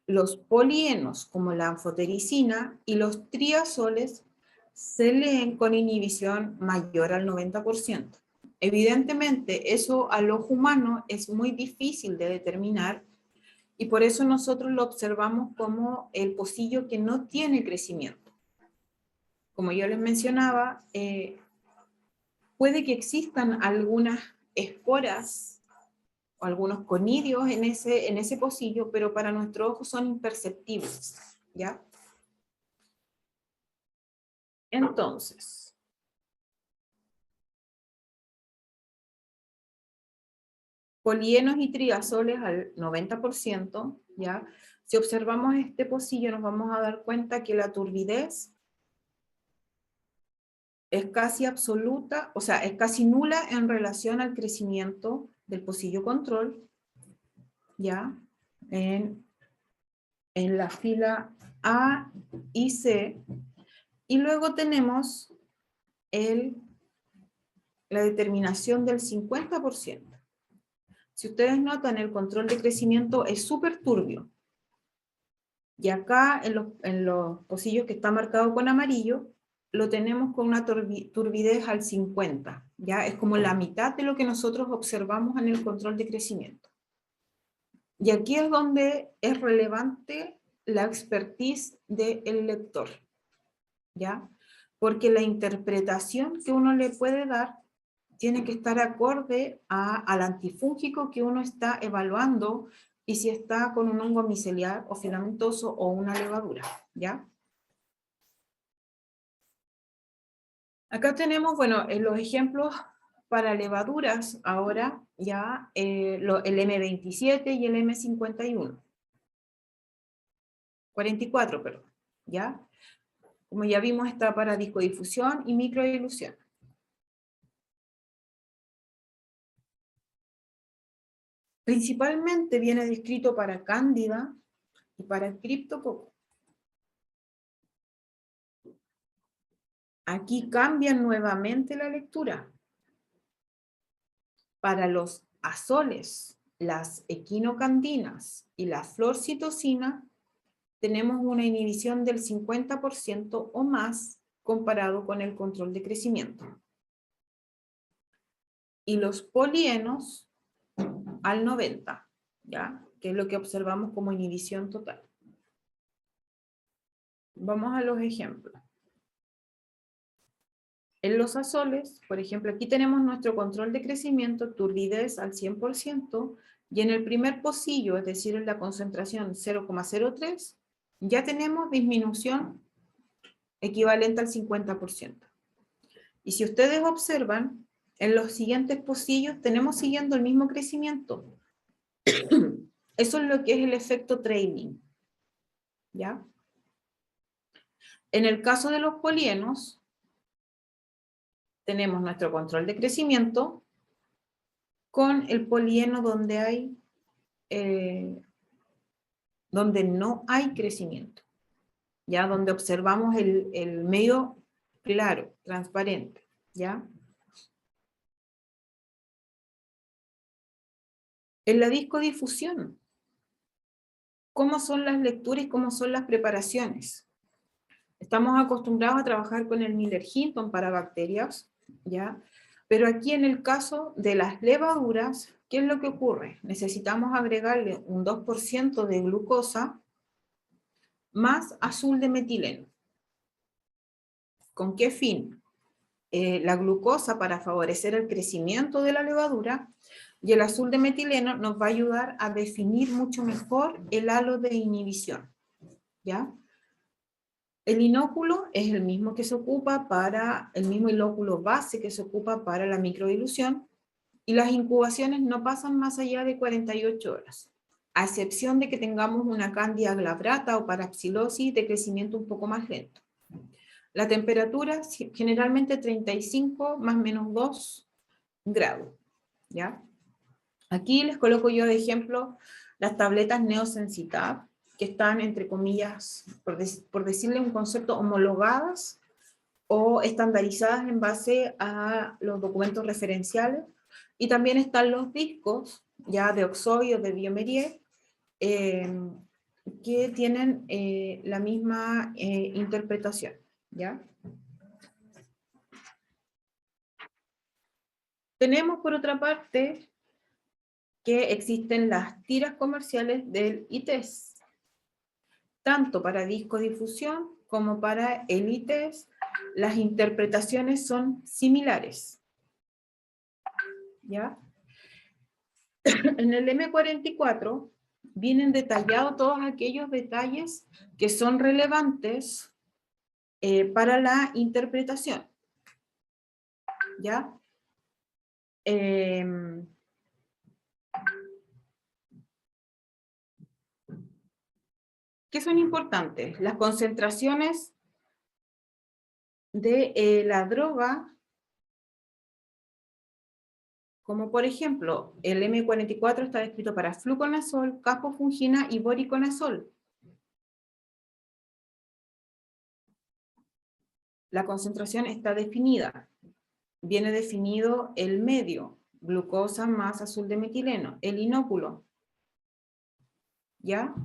los polienos, como la anfotericina, y los triazoles se leen con inhibición mayor al 90%. Evidentemente, eso al ojo humano es muy difícil de determinar, y por eso nosotros lo observamos como el pocillo que no tiene crecimiento. Como yo les mencionaba, puede que existan algunas esporas o algunos conidios en ese pocillo, pero para nuestro ojo son imperceptibles, ¿ya? Entonces, polienos y triazoles al 90%, ¿ya? Si observamos este pocillo nos vamos a dar cuenta que la turbidez es casi absoluta, o sea, es casi nula en relación al crecimiento del pocillo control, ¿ya? En la fila A y C, y luego tenemos la determinación del 50%. Si ustedes notan, el control de crecimiento es súper turbio. Y acá, en los pocillos que está marcado con amarillo, lo tenemos con una turbidez al 50%. ¿Ya? Es como la mitad de lo que nosotros observamos en el control de crecimiento. Y aquí es donde es relevante la expertise del lector, ¿ya? Porque la interpretación que uno le puede dar tiene que estar acorde al antifúngico que uno está evaluando y si está con un hongo miceliar o filamentoso o una levadura, ¿ya? Acá tenemos, bueno, los ejemplos para levaduras ahora, ya, el M27 y el M51. 44, perdón, ¿ya? Como ya vimos, está para discodifusión y microdilución. Principalmente viene descrito para Cándida y para Cryptococcus. Aquí cambian nuevamente la lectura. Para los azoles, las equinocandinas y la florcitosina, tenemos una inhibición del 50% o más comparado con el control de crecimiento. Y los polienos al 90%, ¿ya? Que es lo que observamos como inhibición total. Vamos a los ejemplos. En los azoles, por ejemplo, aquí tenemos nuestro control de crecimiento, turbidez al 100%, y en el primer pocillo, es decir, en la concentración 0,03, ya tenemos disminución equivalente al 50%. Y si ustedes observan, en los siguientes pocillos tenemos siguiendo el mismo crecimiento. Eso es lo que es el efecto trailing, ¿ya? En el caso de los polienos, tenemos nuestro control de crecimiento con el polieno donde no hay crecimiento, ¿ya? Donde observamos el medio claro, transparente, ¿ya? En la discodifusión, ¿cómo son las lecturas y cómo son las preparaciones? Estamos acostumbrados a trabajar con el Miller-Hinton para bacterias, ¿ya? Pero aquí en el caso de las levaduras, ¿qué es lo que ocurre? Necesitamos agregarle un 2% de glucosa más azul de metileno. ¿Con qué fin? La glucosa para favorecer el crecimiento de la levadura y el azul de metileno nos va a ayudar a definir mucho mejor el halo de inhibición, ¿ya? El inóculo es el mismo que se ocupa para, el mismo inóculo base que se ocupa para la microdilución, y las incubaciones no pasan más allá de 48 horas, a excepción de que tengamos una cándida glabrata o parapsilosis de crecimiento un poco más lento. La temperatura generalmente 35 más menos 2 grados, ¿ya? Aquí les coloco yo de ejemplo las tabletas Neosensitab, que están, entre comillas, por decirle un concepto, homologadas o estandarizadas en base a los documentos referenciales, y también están los discos, ya de Oxoy o de Biomerie, que tienen la misma interpretación, ¿ya? Tenemos, por otra parte, que existen las tiras comerciales del ITES, tanto para discodifusión como para el ITES. Las interpretaciones son similares, ¿ya? En el M44 vienen detallados todos aquellos detalles que son relevantes para la interpretación, ¿ya? ¿Qué son importantes? Las concentraciones de la droga, como por ejemplo, el M44 está descrito para fluconazol, capofungina y voriconazol. La concentración está definida. Viene definido el medio, glucosa más azul de metileno, el inóculo, ¿ya?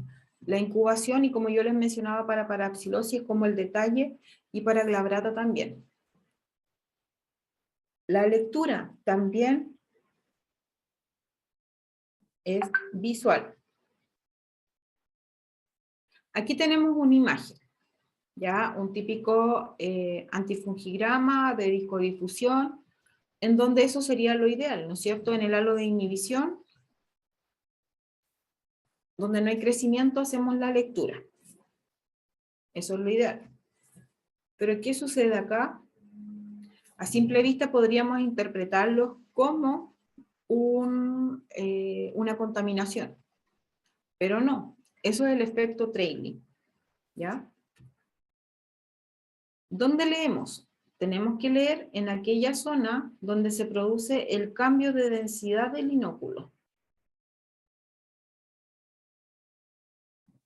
La incubación, y como yo les mencionaba para parapsilosis, como el detalle, y para glabrata también. La lectura también es visual. Aquí tenemos una imagen, ¿ya? Un típico antifungigrama de discodifusión, en donde eso sería lo ideal, ¿no es cierto? En el halo de inhibición, donde no hay crecimiento, hacemos la lectura. Eso es lo ideal. Pero ¿qué sucede acá? A simple vista podríamos interpretarlo como una contaminación, pero no, eso es el efecto trailing, ¿ya? ¿Dónde leemos? Tenemos que leer en aquella zona donde se produce el cambio de densidad del inóculo,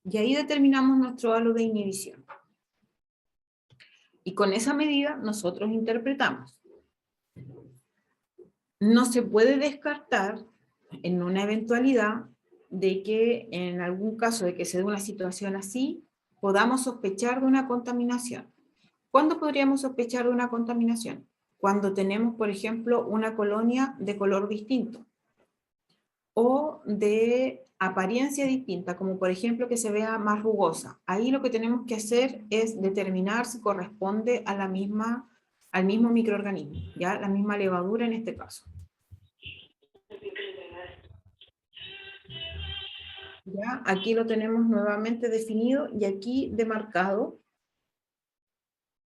Y ahí determinamos nuestro halo de inhibición. Y con esa medida nosotros interpretamos. No se puede descartar en una eventualidad de que en algún caso de que se dé una situación así, podamos sospechar de una contaminación. ¿Cuándo podríamos sospechar de una contaminación? Cuando tenemos, por ejemplo, una colonia de color distinto o de apariencia distinta, como por ejemplo que se vea más rugosa. Ahí lo que tenemos que hacer es determinar si corresponde a la misma, al mismo microorganismo, ¿ya? La misma levadura en este caso. ¿Ya? Aquí lo tenemos nuevamente definido y aquí demarcado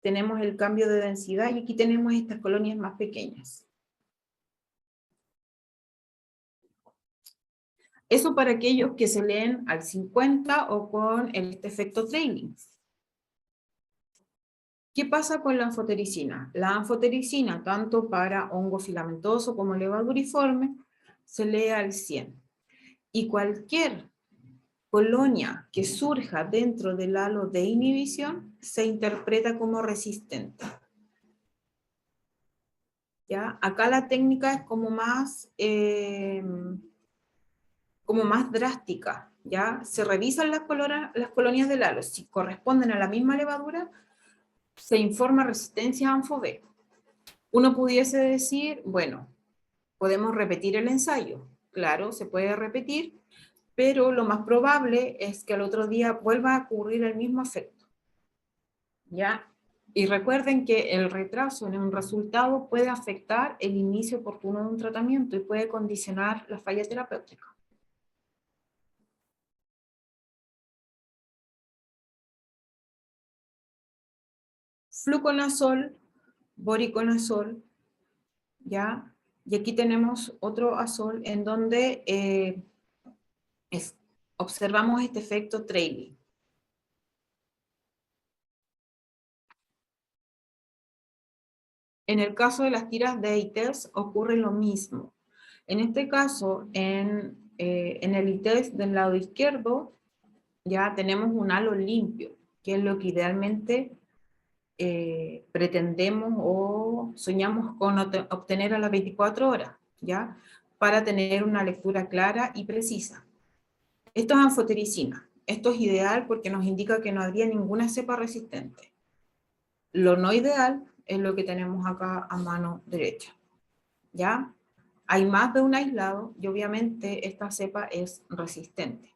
tenemos el cambio de densidad y aquí tenemos estas colonias más pequeñas. Eso para aquellos que se leen al 50 o con este efecto trailing. ¿Qué pasa con la anfotericina? La anfotericina, tanto para hongo filamentoso como levaduriforme, se lee al 100. Y cualquier colonia que surja dentro del halo de inhibición se interpreta como resistente. ¿Ya? Acá la técnica es como más drástica, ¿ya? Se revisan las colonias del halo, si corresponden a la misma levadura, se informa resistencia a Anfo-B. Uno pudiese decir, bueno, podemos repetir el ensayo. Claro, se puede repetir, pero lo más probable es que al otro día vuelva a ocurrir el mismo efecto, ¿ya? Y recuerden que el retraso en un resultado puede afectar el inicio oportuno de un tratamiento y puede condicionar la falla terapéutica. Fluconazol, voriconazol, ¿ya? Y aquí tenemos otro azol en donde observamos este efecto trailing. En el caso de las tiras de ITES ocurre lo mismo. En este caso, en el ITES del lado izquierdo, ya tenemos un halo limpio, que es lo que idealmente pretendemos o soñamos con obtener a las 24 horas, ¿ya? Para tener una lectura clara y precisa. Esto es anfotericina. Esto es ideal porque nos indica que no habría ninguna cepa resistente. Lo no ideal es lo que tenemos acá a mano derecha, ¿ya? Hay más de un aislado y obviamente esta cepa es resistente.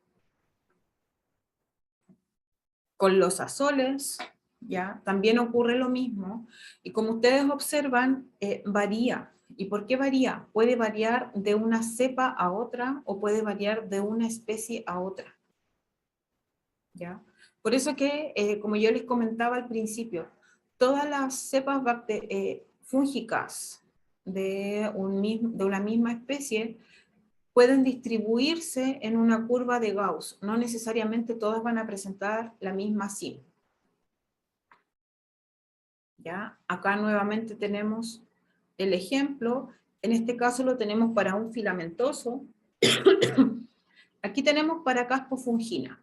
Con los azoles, ¿ya? También ocurre lo mismo, y como ustedes observan, varía. ¿Y por qué varía? Puede variar de una cepa a otra o puede variar de una especie a otra, ¿ya? Por eso que, como yo les comentaba al principio, todas las cepas fúngicas de una misma especie pueden distribuirse en una curva de Gauss. No necesariamente todas van a presentar la misma SIM. ¿Ya? Acá nuevamente tenemos el ejemplo. En este caso lo tenemos para un filamentoso. Aquí tenemos para caspofungina.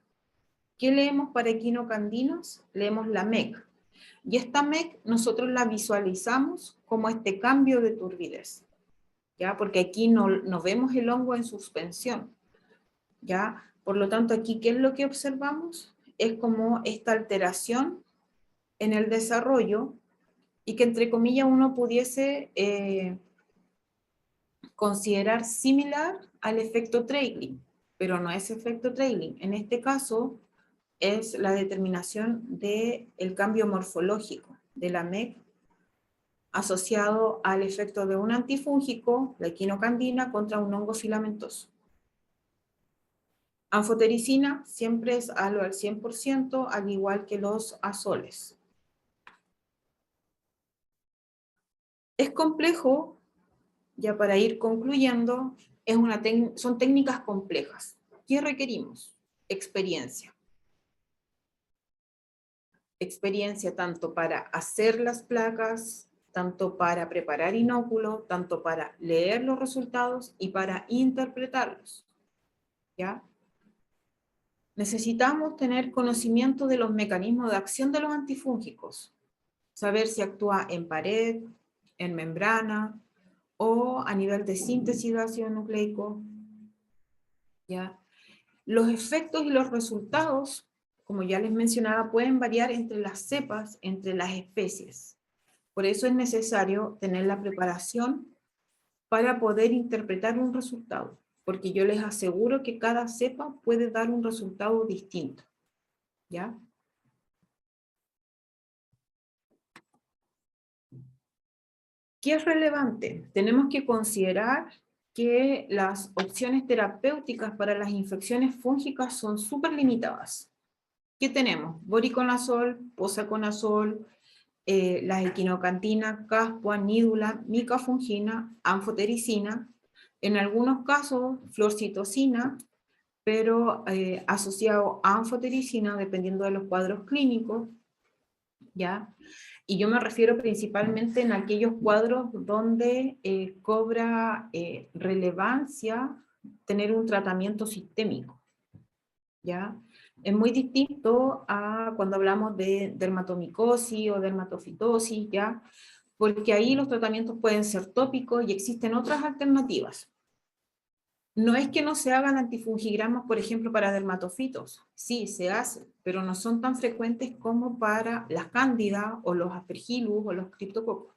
¿Qué leemos para equinocandinos? Leemos la MEC. Y esta MEC nosotros la visualizamos como este cambio de turbidez, ¿ya? Porque aquí no vemos el hongo en suspensión, ¿ya? Por lo tanto, aquí, ¿qué es lo que observamos? Es como esta alteración en el desarrollo y que, entre comillas, uno pudiese considerar similar al efecto trailing, pero no es efecto trailing. En este caso, es la determinación del cambio morfológico de la MEC asociado al efecto de un antifúngico, la equinocandina, contra un hongo filamentoso. Anfotericina siempre es halo al 100%, al igual que los azoles. Es complejo, ya para ir concluyendo, son técnicas complejas. ¿Qué requerimos? Experiencia. Experiencia tanto para hacer las placas, tanto para preparar inóculo, tanto para leer los resultados y para interpretarlos, ¿ya? necesitamos tener conocimiento de los mecanismos de acción de los antifúngicos, saber si actúa en pared, en membrana o a nivel de síntesis de ácido nucleico, ¿ya? Los efectos y los resultados, como ya les mencionaba, pueden variar entre las cepas, entre las especies. Por eso es necesario tener la preparación para poder interpretar un resultado, porque yo les aseguro que cada cepa puede dar un resultado distinto, ¿ya? ¿Qué es relevante? Tenemos que considerar que las opciones terapéuticas para las infecciones fúngicas son súper limitadas. ¿Qué tenemos? Voriconazol, posaconazol, las equinocantinas, caspoa, nídula, micafungina, anfotericina, en algunos casos fluorcitosina, pero asociado a anfotericina dependiendo de los cuadros clínicos, ¿ya? Y yo me refiero principalmente en aquellos cuadros donde cobra relevancia tener un tratamiento sistémico, ¿ya? Es muy distinto a cuando hablamos de dermatomicosis o dermatofitosis, ¿ya? Porque ahí los tratamientos pueden ser tópicos y existen otras alternativas. No es que no se hagan antifungigramas, por ejemplo, para dermatofitos. Sí, se hacen, pero no son tan frecuentes como para las cándidas o los aspergillus o los criptococos.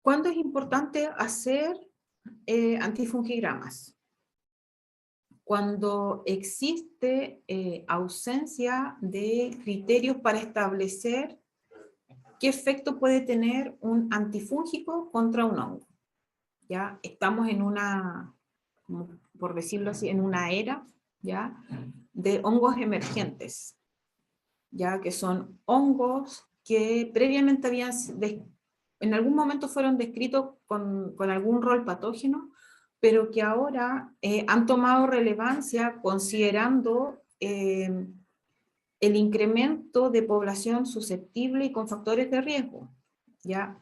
¿Cuándo es importante hacer antifungigramas? Cuando existe ausencia de criterios para establecer qué efecto puede tener un antifúngico contra un hongo. ¿Ya? Estamos en una, por decirlo así, en una era, ¿ya? De hongos emergentes, ¿ya? Que son hongos que previamente habían, en algún momento fueron descritos con algún rol patógeno, pero que ahora han tomado relevancia considerando el incremento de población susceptible y con factores de riesgo, ¿ya?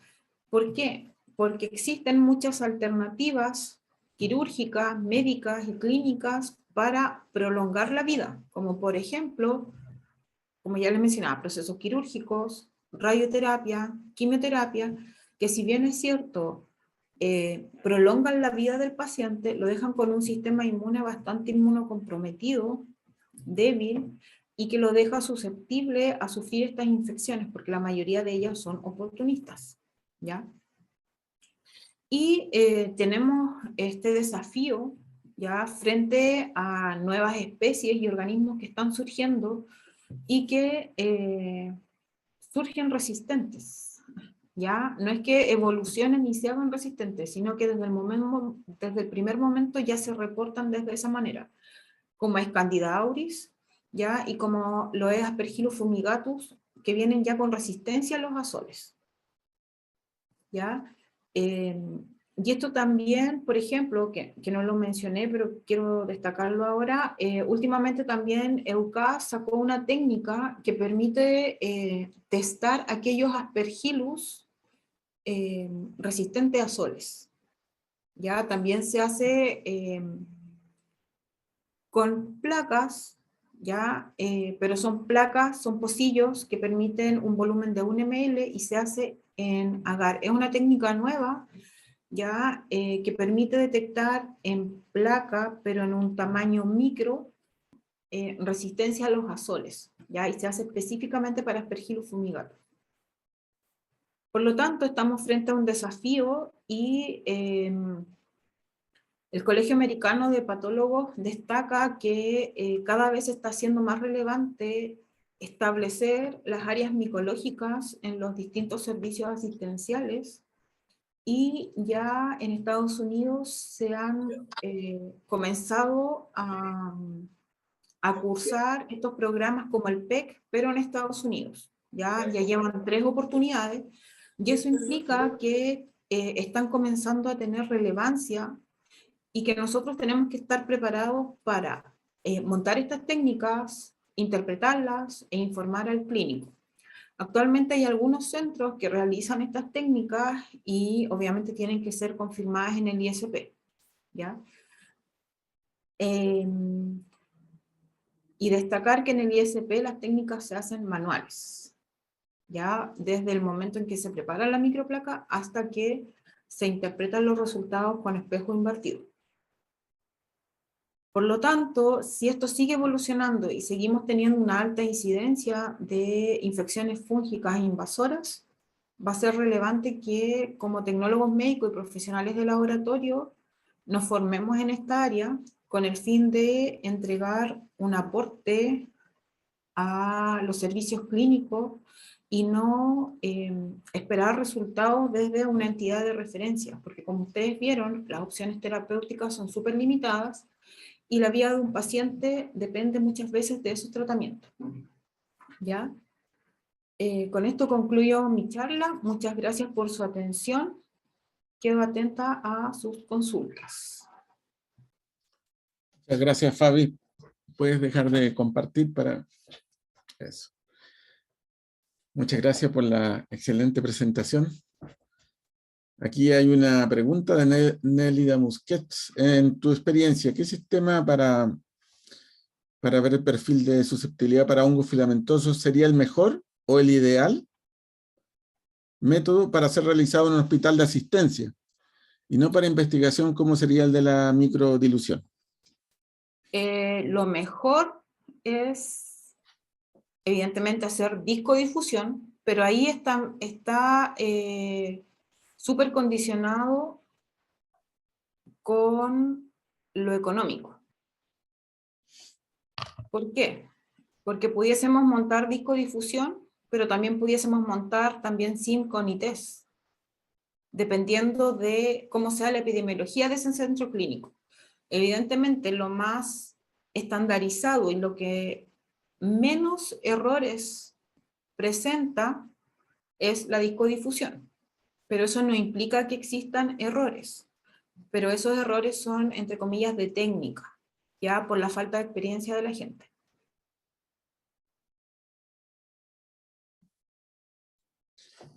¿Por qué? Porque existen muchas alternativas quirúrgicas, médicas y clínicas para prolongar la vida, como por ejemplo, como ya les mencionaba, procesos quirúrgicos, radioterapia, quimioterapia, que si bien es cierto, prolongan la vida del paciente, lo dejan con un sistema inmune bastante inmunocomprometido, débil, y que lo deja susceptible a sufrir estas infecciones, porque la mayoría de ellas son oportunistas, ¿ya? Y tenemos este desafío ya frente a nuevas especies y organismos que están surgiendo y que surgen resistentes. ¿Ya? No es que evolucionen y se hagan resistentes, sino que desde el primer momento ya se reportan desde esa manera, como es Candida auris, ¿ya? Y como lo es Aspergillus fumigatus, que vienen ya con resistencia a los azoles, ¿ya? Y esto también, por ejemplo, que no lo mencioné, pero quiero destacarlo ahora, últimamente también EUCA sacó una técnica que permite testar aquellos Aspergillus resistentes a azoles. ¿Ya? También se hace con placas, ¿ya? Pero son placas, son pocillos que permiten un volumen de 1 ml y se hace en agar. Es una técnica nueva, ¿ya? Que permite detectar en placa, pero en un tamaño micro, resistencia a los azoles, ¿ya? Y se hace específicamente para Aspergillus fumigatus. Por lo tanto, estamos frente a un desafío y el Colegio Americano de Patólogos destaca que cada vez está siendo más relevante establecer las áreas micológicas en los distintos servicios asistenciales, y ya en Estados Unidos se han comenzado a cursar estos programas como el PEC, pero en Estados Unidos. Ya llevan 3 oportunidades, y eso implica que están comenzando a tener relevancia y que nosotros tenemos que estar preparados para montar estas técnicas, interpretarlas e informar al clínico. Actualmente hay algunos centros que realizan estas técnicas y obviamente tienen que ser confirmadas en el ISP, ¿ya? Y destacar que en el ISP las técnicas se hacen manuales, ya desde el momento en que se prepara la microplaca hasta que se interpretan los resultados con espejo invertido. Por lo tanto, si esto sigue evolucionando y seguimos teniendo una alta incidencia de infecciones fúngicas invasoras, va a ser relevante que como tecnólogos médicos y profesionales de laboratorio nos formemos en esta área con el fin de entregar un aporte a los servicios clínicos y no esperar resultados desde una entidad de referencia, porque como ustedes vieron, las opciones terapéuticas son súper limitadas y la vida de un paciente depende muchas veces de esos tratamientos. ¿Ya? Con esto concluyo mi charla. Muchas gracias por su atención. Quedo atenta a sus consultas.
Muchas gracias, Fabi. Puedes dejar de compartir para eso. Muchas gracias por la excelente presentación. Aquí hay una pregunta de Nélida Musquets. En tu experiencia, ¿qué sistema para ver el perfil de susceptibilidad para hongos filamentosos sería el mejor o el ideal método para ser realizado en un hospital de asistencia y no para investigación como sería el de la microdilución?
Lo mejor es, evidentemente, hacer discodifusión, pero ahí está súper condicionado con lo económico. ¿Por qué? Porque pudiésemos montar discodifusión, pero también pudiésemos montar también SIM con ITES, dependiendo de cómo sea la epidemiología de ese centro clínico. Evidentemente, lo más estandarizado y lo que menos errores presenta es la discodifusión, pero eso no implica que existan errores, pero esos errores son, entre comillas, de técnica, ya por la falta de experiencia de la gente.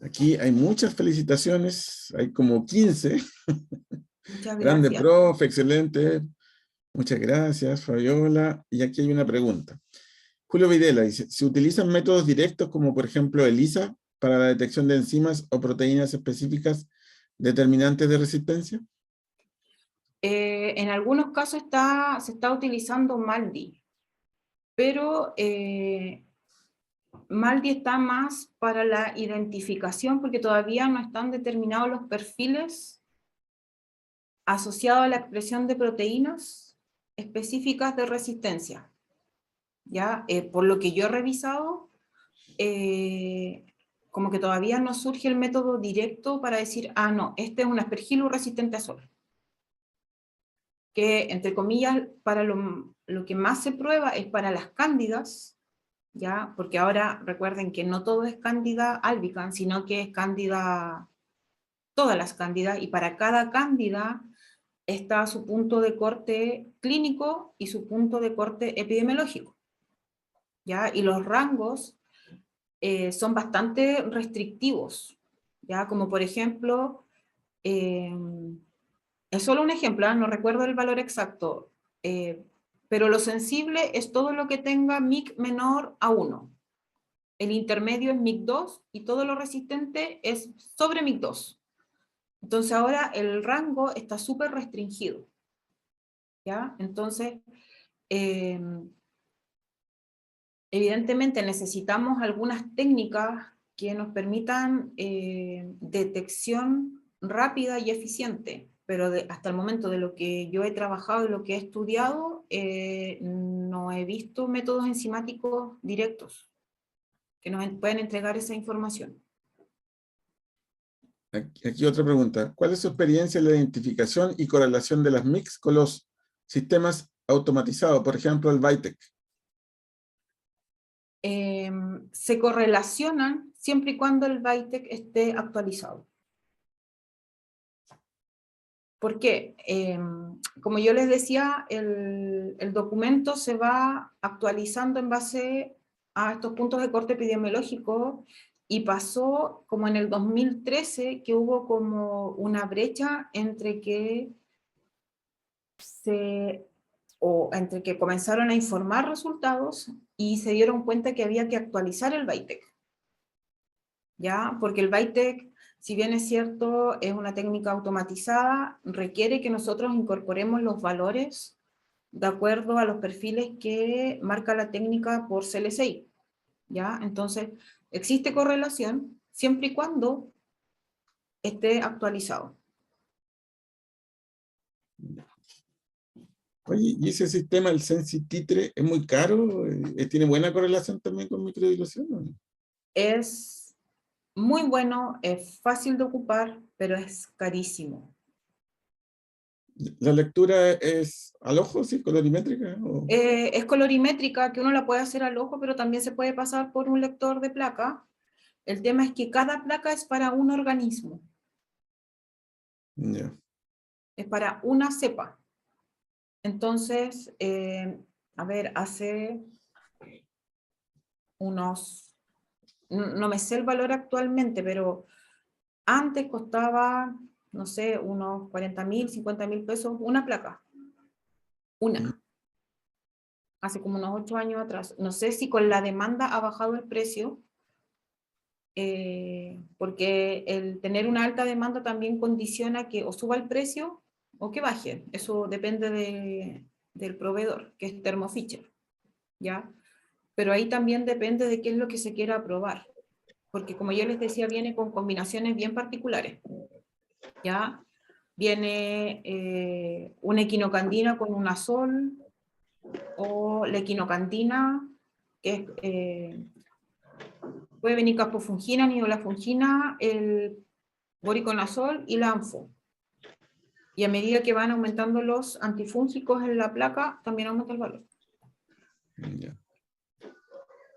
Aquí hay muchas felicitaciones, hay como 15.
Muchas
Grande
gracias.
profe, excelente. Muchas gracias, Fabiola. Y aquí hay una pregunta. Julio Videla dice, ¿se utilizan métodos directos como por ejemplo ELISA para la detección de enzimas o proteínas específicas determinantes de resistencia?
En algunos casos se está utilizando MALDI, pero MALDI está más para la identificación porque todavía no están determinados los perfiles asociados a la expresión de proteínas específicas de resistencia. ¿Ya? Por lo que yo he revisado, como que todavía no surge el método directo para decir, ah, no, este es un aspergillus resistente a sol. Que, entre comillas, para lo que más se prueba es para las cándidas, ¿ya? Porque ahora recuerden que no todo es cándida albicans, sino que es cándida, todas las cándidas, y para cada cándida está su punto de corte clínico y su punto de corte epidemiológico, ¿ya? Y los rangos son bastante restrictivos, ¿ya? Como por ejemplo, es solo un ejemplo, no recuerdo el valor exacto, pero lo sensible es todo lo que tenga MIC menor a 1. El intermedio es MIC 2 y todo lo resistente es sobre MIC 2. Entonces ahora el rango está súper restringido, ¿ya? Entonces, evidentemente necesitamos algunas técnicas que nos permitan detección rápida y eficiente, pero hasta el momento de lo que yo he trabajado y lo que he estudiado, no he visto métodos enzimáticos directos que nos pueden entregar esa información.
Aquí otra pregunta. ¿Cuál es su experiencia en la identificación y correlación de las MICs con los sistemas automatizados, por ejemplo, el VITEC?
Se correlacionan siempre y cuando el VITEC esté actualizado. ¿Por qué? Como yo les decía, el documento se va actualizando en base a estos puntos de corte epidemiológico y pasó como en el 2013 que hubo como una brecha entre que se o entre que comenzaron a informar resultados y se dieron cuenta que había que actualizar el BITEC. ¿Ya? Porque el BITEC, si bien es cierto, es una técnica automatizada, requiere que nosotros incorporemos los valores de acuerdo a los perfiles que marca la técnica por CLSI. ¿Ya? Entonces, existe correlación siempre y cuando esté actualizado.
Oye, ¿y ese sistema, el Sensi-Titre, es muy caro? ¿Tiene buena correlación también con microdilución, o no?
Es muy bueno, es fácil de ocupar, pero es carísimo.
¿La lectura es al ojo, sí, colorimétrica?
Es colorimétrica, que uno la puede hacer al ojo, pero también se puede pasar por un lector de placa. El tema es que cada placa es para un organismo,
Ya.
es para una cepa. Entonces, a ver, hace unos, no me sé el valor actualmente, pero antes costaba, no sé, unos 40.000, 50.000 pesos una placa.
Mm.
Una. Hace como unos 8 años atrás. No sé si con la demanda ha bajado el precio, porque el tener una alta demanda también condiciona que o suba el precio o que baje. Eso depende del proveedor, que es Thermo Fisher, ¿ya? Pero ahí también depende de qué es lo que se quiera probar, porque como yo les decía, viene con combinaciones bien particulares, ¿ya? Viene una equinocandina con un azol, o la equinocantina, que es... puede venir capofungina, nidolafungina, el voriconazol y la anfo. Y a medida que van aumentando los antifúngicos en la placa, también aumenta el valor.
Ya.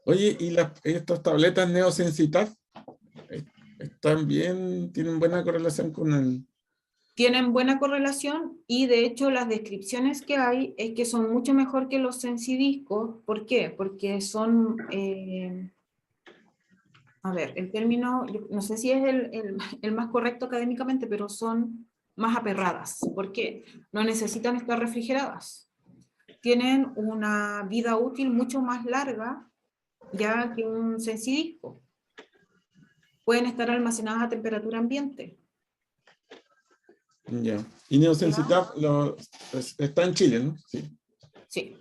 Oye, ¿y estas tabletas Neosensitab están bien, tienen buena correlación con el...
Tienen buena correlación y de hecho las descripciones que hay es que son mucho mejor que los sensidiscos. ¿Por qué? Porque son, a ver, el término, no sé si es el más correcto académicamente, pero son más aperradas. ¿Por qué? No necesitan estar refrigeradas. Tienen una vida útil mucho más larga ya que un sensidisco. Pueden estar almacenadas a temperatura ambiente.
Ya. Y
¿Ya?
Neosensitab está en Chile, ¿no? Sí.
Sí.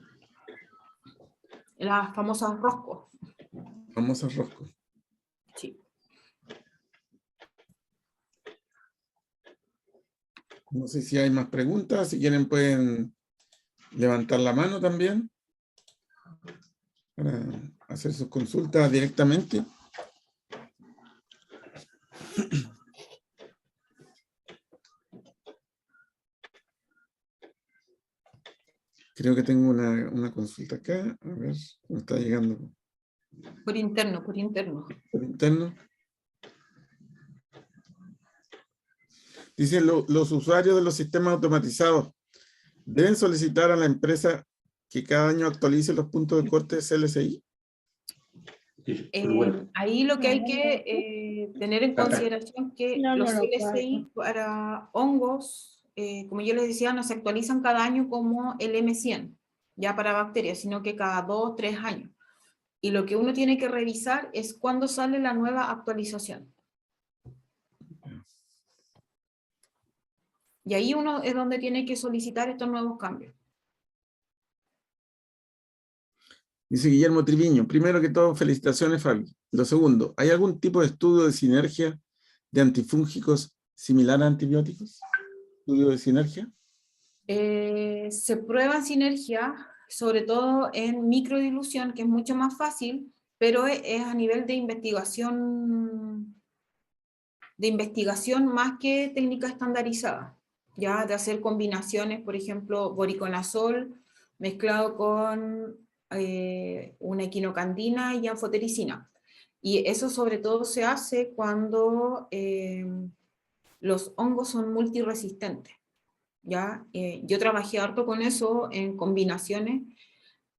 Las famosas roscos.
Vamos a Rosco.
Sí.
No sé si hay más preguntas. Si quieren pueden levantar la mano también para hacer sus consultas directamente. Creo que tengo una consulta acá. A ver, me está llegando
Por interno, por interno.
por interno. Dice, los usuarios de los sistemas automatizados deben solicitar a la empresa que cada año actualice los puntos de corte de CLSI.
Ahí lo que hay que tener en consideración que
No,
los
no,
CLSI para hongos, como yo les decía, no se actualizan cada año como el M100, ya para bacterias, sino que cada 2 o 3 años. Y lo que uno tiene que revisar es cuándo sale la nueva actualización. Y ahí uno es donde tiene que solicitar estos nuevos cambios.
Dice Guillermo Triviño, primero que todo, felicitaciones, Fabi. Lo segundo, ¿hay algún tipo de estudio de sinergia de antifúngicos similar a antibióticos? ¿Estudio de sinergia?
Se prueba sinergia, sobre todo en microdilución, que es mucho más fácil, pero es a nivel de investigación más que técnica estandarizada, ya de hacer combinaciones, por ejemplo, voriconazol mezclado con una equinocandina y anfotericina. Y eso sobre todo se hace cuando los hongos son multiresistentes. ¿Ya? Yo trabajé harto con eso en combinaciones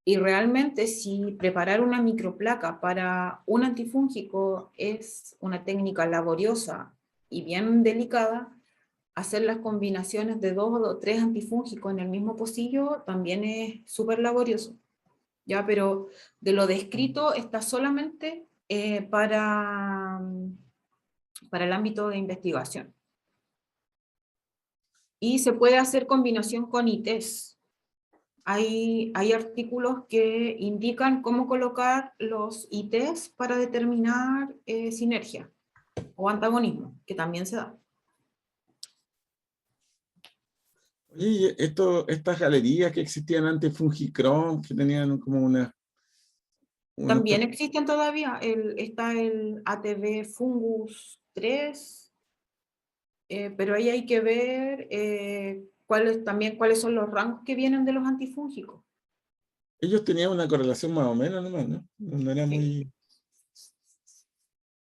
y realmente si preparar una microplaca para un antifúngico es una técnica laboriosa y bien delicada, hacer las combinaciones de 2 o 3 antifúngicos en el mismo pocillo también es súper laborioso, ¿ya? Pero de lo descrito está solamente para el ámbito de investigación. Y se puede hacer combinación con ITs. Hay artículos que indican cómo colocar los ITs para determinar sinergia o antagonismo, que también se da.
Oye, y estas galerías que existían antes, Fungicrom, que tenían como
También existen todavía, está el ATV Fungus 3, pero ahí hay que ver cuáles son los rangos que vienen de los antifúngicos.
ellos tenían una correlación más o menos nomás, ¿no? No era
Sí.
muy...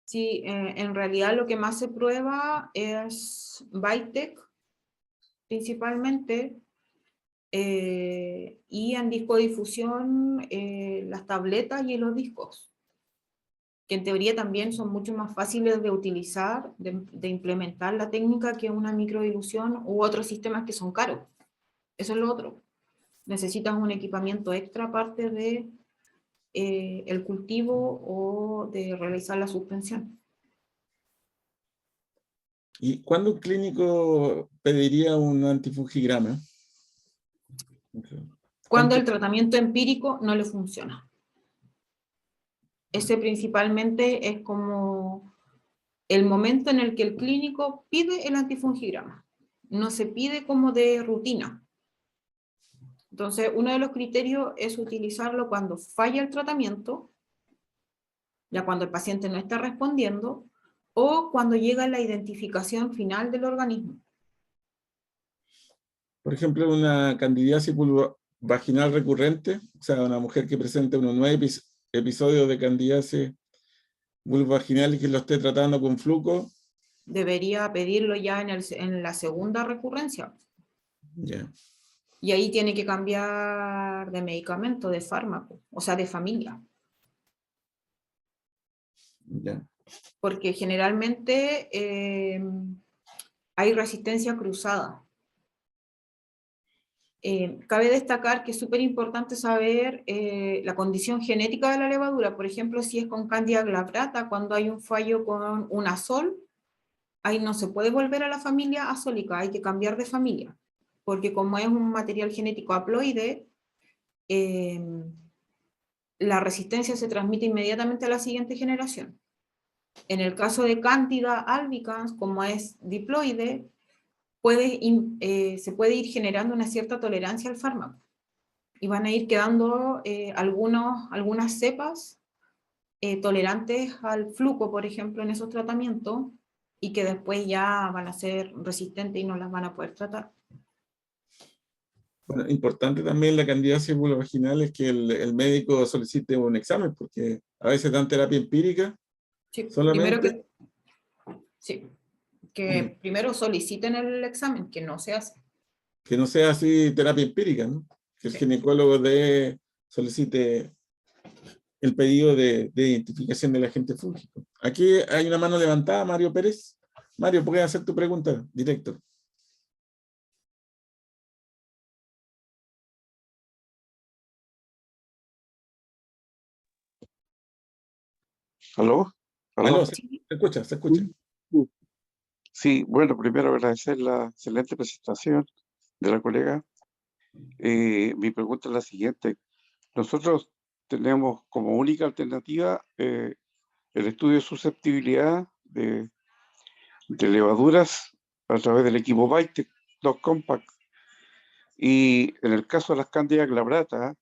Sí, en realidad lo que más se prueba es Bytec, principalmente, y en discodifusión las tabletas y los discos, que en teoría también son mucho más fáciles de utilizar, de implementar la técnica que una microdilución u otros sistemas que son caros. Eso es lo otro. Necesitas un equipamiento extra aparte de el cultivo o de realizar la suspensión.
¿Y cuándo un clínico pediría un antifungigrama?
Cuando
¿Cuánto?
el tratamiento empírico no le funciona. Ese principalmente es como el momento en el que el clínico pide el antifungigrama. No se pide como de rutina. Entonces, uno de los criterios es utilizarlo cuando falla el tratamiento, ya cuando el paciente no está respondiendo, o cuando llega la identificación final del organismo.
Por ejemplo, una candidiasis vulvovaginal recurrente, o sea, una mujer que presenta unos 9 episodios de candidiasis vulvovaginal y que lo esté tratando con fluco.
Debería pedirlo ya en la segunda recurrencia.
Ya.
Y ahí tiene que cambiar de medicamento, de fármaco, o sea, de familia.
Ya.
Porque generalmente hay resistencia cruzada. Cabe destacar que es súper importante saber la condición genética de la levadura. Por ejemplo, si es con Candida glabrata, cuando hay un fallo con un azol, ahí no se puede volver a la familia azólica, hay que cambiar de familia. Porque como es un material genético haploide, la resistencia se transmite inmediatamente a la siguiente generación. En el caso de Candida albicans, como es diploide, se puede ir generando una cierta tolerancia al fármaco. Y van a ir quedando algunas cepas tolerantes al fluco, por ejemplo, en esos tratamientos, y que después ya van a ser resistentes y no las van a poder tratar.
Bueno, importante también la candidiasis vulvovaginal es que el médico solicite un examen, porque a veces dan terapia empírica
Sí,
solamente,
que primero soliciten el examen, que no se hace.
que no sea así terapia empírica, ¿no? Que el
Sí.
ginecólogo solicite el pedido de identificación del agente fúngico. Aquí hay una mano levantada, Mario Pérez. Mario, ¿puedes hacer tu pregunta directo?
¿Aló? ¿Aló?
Aló, se escucha, se escucha.
Sí, bueno, primero agradecer la excelente presentación de la colega. Mi pregunta es la siguiente. Nosotros tenemos como única alternativa el estudio de susceptibilidad de levaduras a través del equipo Bytec 2 Compact. Y en el caso de las Candida glabrata,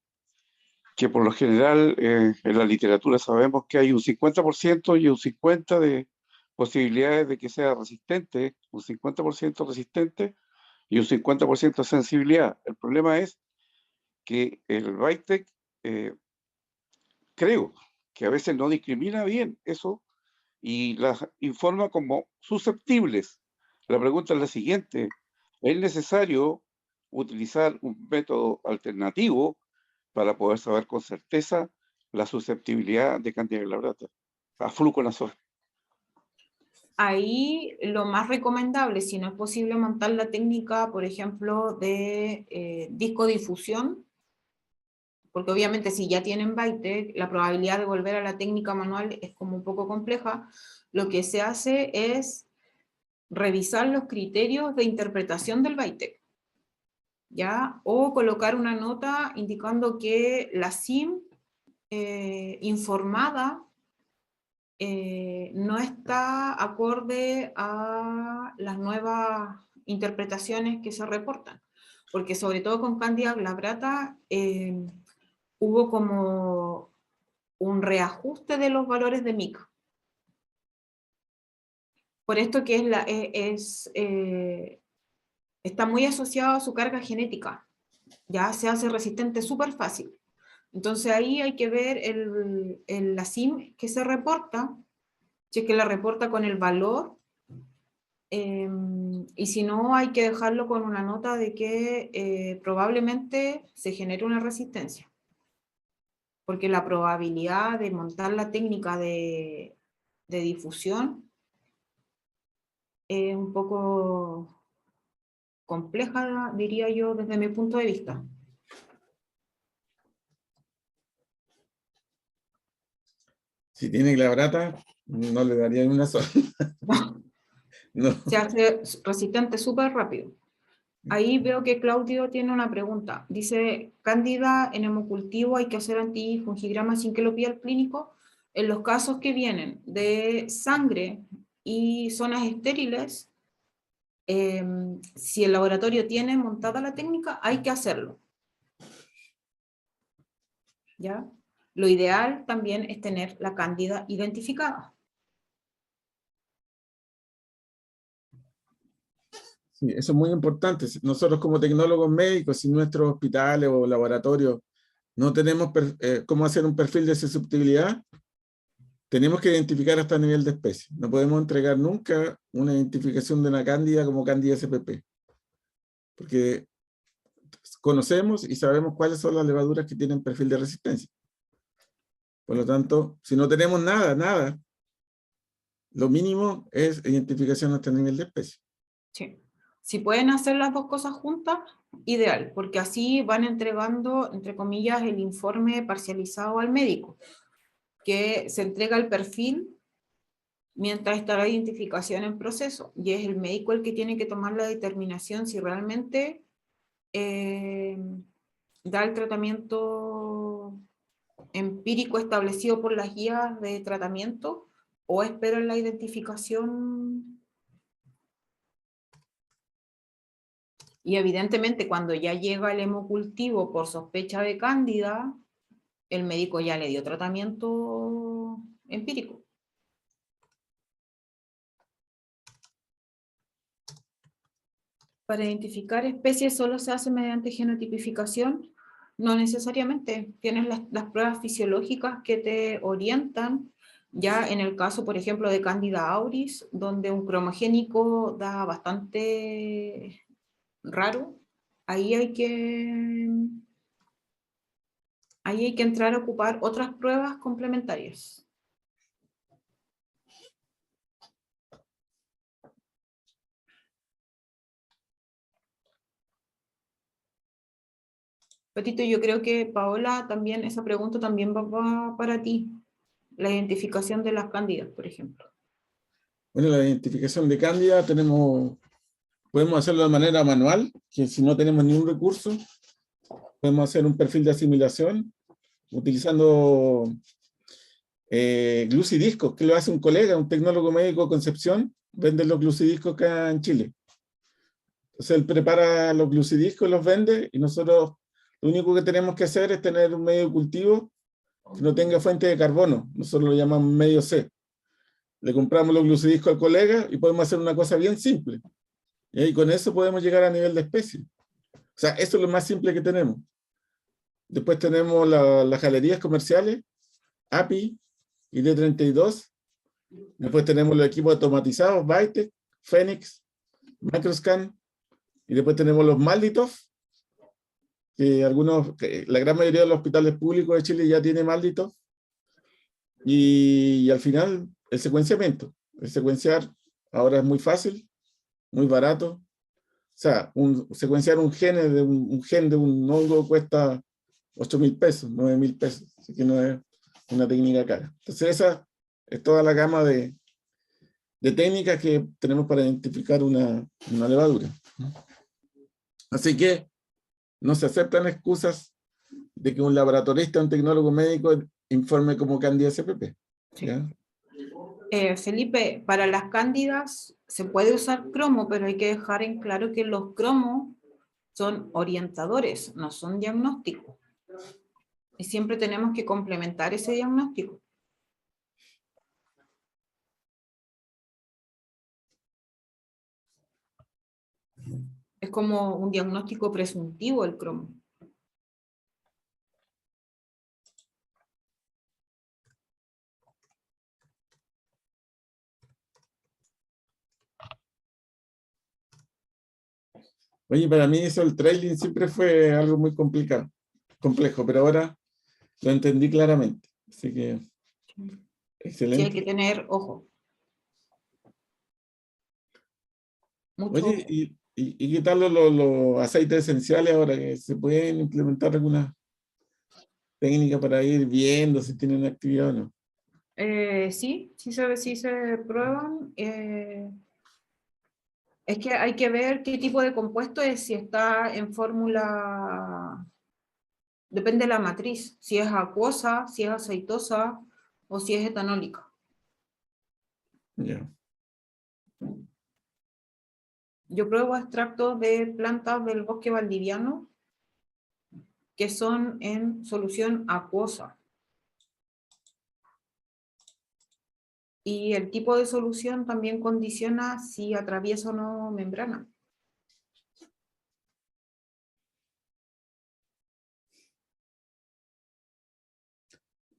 que por lo general en la literatura sabemos que hay un 50% y un 50% de posibilidades de que sea resistente, un 50% resistente y un 50% de sensibilidad. El problema es que el Bytec, creo que a veces no discrimina bien eso y las informa como susceptibles. La pregunta es la siguiente: ¿es necesario utilizar un método alternativo para poder saber con certeza la susceptibilidad de Candida glabrata a fluconazol?
ahí lo más recomendable, si no es posible montar la técnica, por ejemplo, de disco difusión, porque obviamente si ya tienen Bytec, la probabilidad de volver a la técnica manual es como un poco compleja. Lo que se hace es revisar los criterios de interpretación del Bytec, ¿ya? O colocar una nota indicando que la SIM informada no está acorde a las nuevas interpretaciones que se reportan. Porque sobre todo con Cándida Glabrata hubo como un reajuste de los valores de MIC. Por esto que está muy asociado a su carga genética. Ya se hace resistente súper fácil. Entonces ahí hay que ver la SIM que se reporta, si es que la reporta con el valor, y si no hay que dejarlo con una nota de que probablemente se genere una resistencia. Porque la probabilidad de montar la técnica de difusión es un poco compleja, diría yo, desde mi punto de vista.
Si tiene Glabrata, no le daría ni una sola. No.
Se hace resistente súper rápido. Ahí veo que Claudio tiene una pregunta. Dice, Cándida en hemocultivo hay que hacer antifungigrama sin que lo pida el clínico. En los casos que vienen de sangre y zonas estériles, si el laboratorio tiene montada la técnica, hay que hacerlo. ¿Ya? Lo ideal también es tener la cándida identificada.
Sí, eso es muy importante. Nosotros como tecnólogos médicos, si nuestros hospitales o laboratorios no tenemos cómo hacer un perfil de susceptibilidad, tenemos que identificar hasta nivel de especie. No podemos entregar nunca una identificación de una cándida como cándida SPP, porque conocemos y sabemos cuáles son las levaduras que tienen perfil de resistencia. Por lo tanto, si no tenemos nada, lo mínimo es identificación hasta nivel de especie.
Sí. Si pueden hacer las dos cosas juntas, ideal, porque así van entregando, entre comillas, el informe parcializado al médico, que se entrega el perfil mientras está la identificación en proceso, y es el médico el que tiene que tomar la determinación si realmente da el tratamiento empírico establecido por las guías de tratamiento o espera la identificación. Y evidentemente cuando ya llega el hemocultivo por sospecha de cándida, el médico ya le dio tratamiento empírico. Para identificar especies solo se hace mediante genotipificación. No necesariamente. Tienes las pruebas fisiológicas que te orientan. Ya en el caso, por ejemplo, de Candida auris, donde un cromogénico da bastante raro, ahí hay que entrar a ocupar otras pruebas complementarias. Petito, yo creo que Paola también, esa pregunta también va para ti. La identificación de las cándidas, por ejemplo.
Bueno, la identificación de cándida podemos hacerlo de manera manual, que si no tenemos ningún recurso, podemos hacer un perfil de asimilación utilizando glucidiscos, que lo hace un colega, un tecnólogo médico de Concepción, vende los glucidiscos acá en Chile. Entonces él prepara los glucidiscos, los vende, y nosotros lo único que tenemos que hacer es tener un medio de cultivo que no tenga fuente de carbono. Nosotros lo llamamos medio C. Le compramos los glucidiscos al colega y podemos hacer una cosa bien simple. Y ahí con eso podemos llegar a nivel de especie. O sea, eso es lo más simple que tenemos. Después tenemos las galerías comerciales, API, ID32. Después tenemos los equipos automatizados, Bytec, Phoenix, Microscan. Y después tenemos los Malditov, que la gran mayoría de los hospitales públicos de Chile ya tiene Malditov. Y al final, el secuenciamiento. El secuenciar ahora es muy fácil, muy barato. O sea, secuenciar un gen de un hongo cuesta 8.000 pesos, 9.000 pesos. Así que no es una técnica cara. Entonces esa es toda la gama de técnicas que tenemos para identificar una levadura. Así que no se aceptan excusas de que un laboratorista, un tecnólogo médico informe como Candida spp. ¿Ya?
Felipe, para las cándidas se puede usar cromo, pero hay que dejar en claro que los cromos son orientadores, no son diagnósticos. Y siempre tenemos que complementar ese diagnóstico. Es como un diagnóstico presuntivo el cromo.
Oye, para mí eso, el trailing siempre fue algo muy complejo, pero ahora lo entendí claramente. Así que,
Sí,
excelente.
hay que tener ojo. Mucho
Oye,
ojo.
¿y qué tal los aceites esenciales ahora? Que se pueden implementar alguna técnica para ir viendo si tienen actividad o no.
Sí se prueban. Es que hay que ver qué tipo de compuesto es, si está en fórmula, depende de la matriz, si es acuosa, si es aceitosa o si es etanólica.
Ya.
Yo pruebo extractos de plantas del bosque valdiviano que son en solución acuosa. Y el tipo de solución también condiciona si atraviesa o no membrana.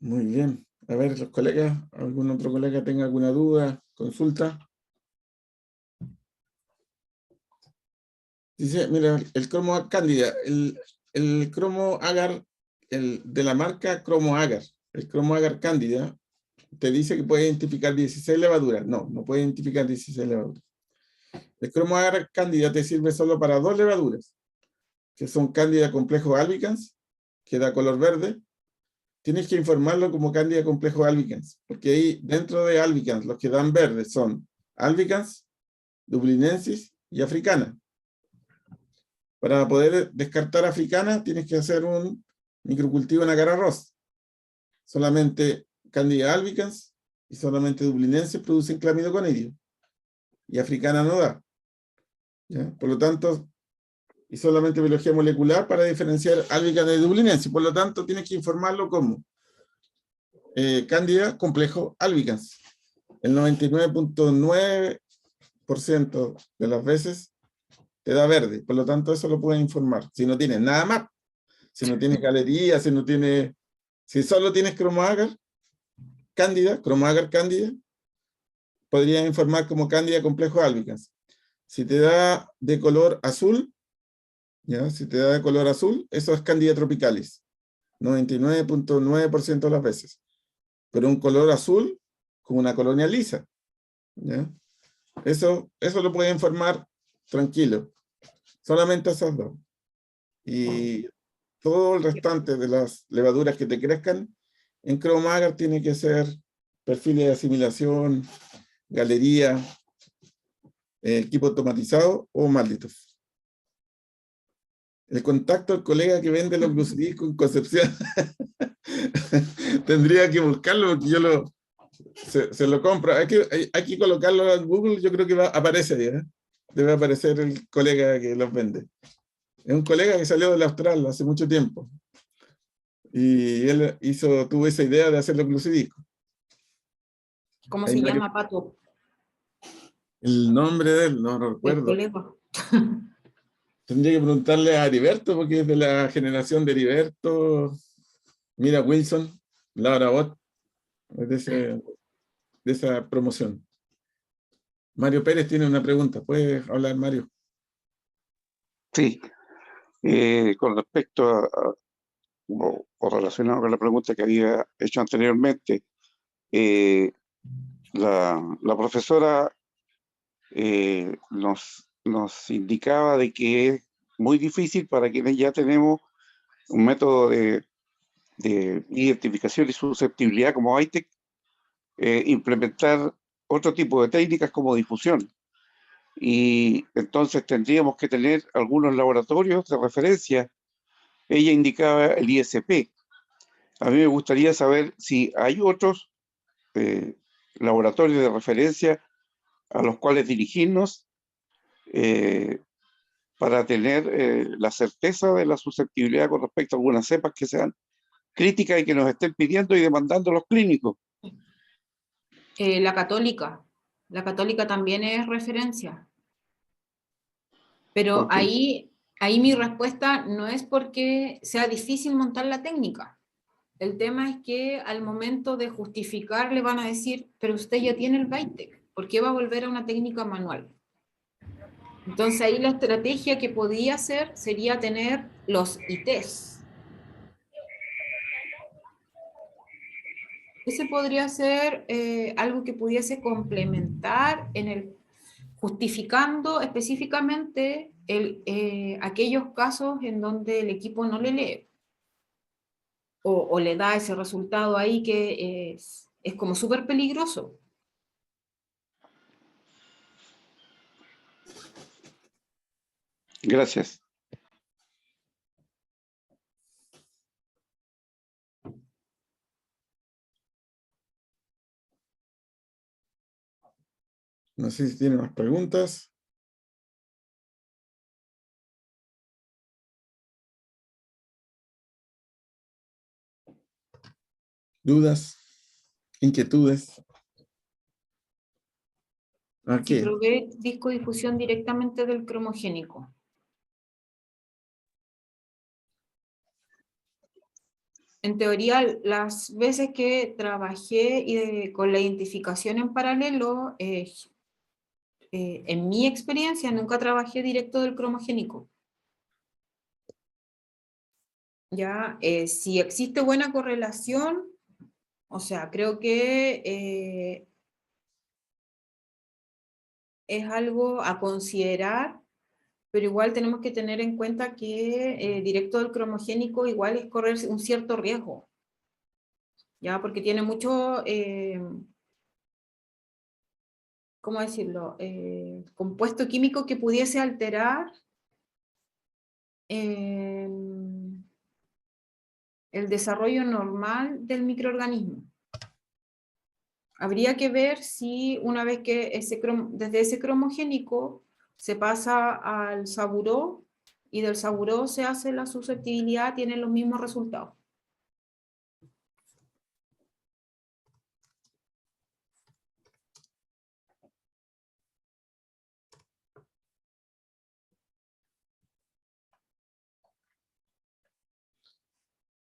Muy bien. A ver, los colegas, ¿algún otro colega tenga alguna duda, consulta? Dice, mira, el cromo cándida, el cromo agar, de la marca cromo agar, el cromo agar cándida, te dice que puede identificar 16 levaduras. No, no puede identificar 16 levaduras. El cromo agar cándida te sirve solo para 2 levaduras, que son cándida complejo albicans, que da color verde. Tienes que informarlo como cándida complejo albicans, porque ahí dentro de albicans los que dan verde son albicans, dublinensis y africana. Para poder descartar africana tienes que hacer un microcultivo en agar arroz. Solamente Candida albicans y solamente dublinenses producen clamidoconidio. Y africana no da. ¿Ya? Por lo tanto, y solamente biología molecular para diferenciar albicans de dublinenses. Por lo tanto, tienes que informarlo como Candida complejo albicans. El 99.9% de las veces te da verde. Por lo tanto, eso lo puedes informar. Si no tienes nada más, si no tienes galería, si solo tienes cromo agar cándida, podrías informar como cándida complejo albicans. Si te da de color azul, ¿ya? Si te da de color azul, eso es cándida tropicalis, 99.9% de las veces. Pero un color azul con una colonia lisa, ¿ya? Eso lo puede informar tranquilo. Solamente esas dos. Y todo el restante de las levaduras que te crezcan en cromo agar tiene que ser perfiles de asimilación, galería, equipo automatizado o malditos. El contacto del colega que vende los glucidiscos en Concepción tendría que buscarlo porque yo se lo compro. Hay que colocarlo en Google, yo creo que aparece ahí, ¿eh? Debe aparecer el colega que los vende. Es un colega que salió del Austral hace mucho tiempo. Y él tuvo esa idea de hacer los glucidiscos.
¿Cómo se llama, Pato?
El nombre de él, no lo
El
recuerdo.
colega.
Tendría que preguntarle a Heriberto, porque es de la generación de Heriberto. Mira, Wilson, Laura Bot, es de esa promoción. Mario Pérez tiene una pregunta. ¿Puedes hablar, Mario?
Sí, con respecto o relacionado con la pregunta que había hecho anteriormente, la profesora nos indicaba de que es muy difícil para quienes ya tenemos un método de identificación y susceptibilidad como ITEC, implementar otro tipo de técnicas como difusión. Y entonces tendríamos que tener algunos laboratorios de referencia. Ella indicaba el ISP. A mí me gustaría saber si hay otros laboratorios de referencia a los cuales dirigirnos para tener la certeza de la susceptibilidad con respecto a algunas cepas que sean críticas y que nos estén pidiendo y demandando los clínicos.
La Católica también es referencia. Pero
Porque
ahí mi respuesta no es porque sea difícil montar la técnica. El tema es que al momento de justificar le van a decir, pero usted ya tiene el BITEC, ¿por qué va a volver a una técnica manual? Entonces ahí la estrategia que podía hacer sería tener los ITs. Ese podría ser algo que pudiese complementar justificando específicamente aquellos casos en donde el equipo no le lee o le da ese resultado ahí que es como súper peligroso.
gracias.
No sé si tienen más preguntas. ¿Dudas? ¿Inquietudes?
Si
Aquí.
provee disco difusión directamente del cromogénico. En teoría, las veces que trabajé con la identificación en paralelo, en mi experiencia nunca trabajé directo del cromogénico. Ya, si existe buena correlación, o sea, creo que es algo a considerar, pero igual tenemos que tener en cuenta que directo del cromogénico igual es correr un cierto riesgo, ya, porque tiene mucho, ¿cómo decirlo? Compuesto químico que pudiese alterar el desarrollo normal del microorganismo. Habría que ver si una vez que desde ese cromogénico se pasa al saburó y del saburó se hace la susceptibilidad, tienen los mismos resultados.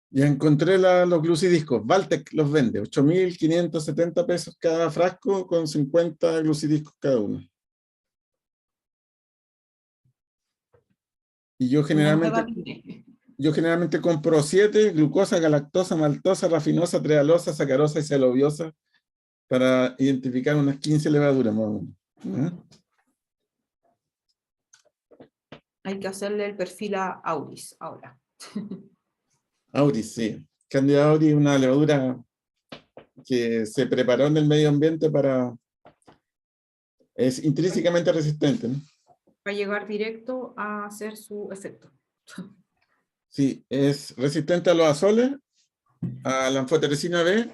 Ya encontré los glucidiscos. Valtec los vende. 8.570 pesos cada frasco con 50 glucidiscos cada uno. Y yo generalmente compro 7: glucosa, galactosa, maltosa, rafinosa, trealosa, sacarosa y celobiosa para identificar unas 15 levaduras más o menos. ¿Ah?
Hay que hacerle el perfil a Auris ahora.
Auris, sí. Candida auris es una levadura que se preparó en el medio ambiente es intrínsecamente resistente, ¿no?
Va a llegar directo a hacer su efecto.
Sí, es resistente a los azoles, a la anfotericina B,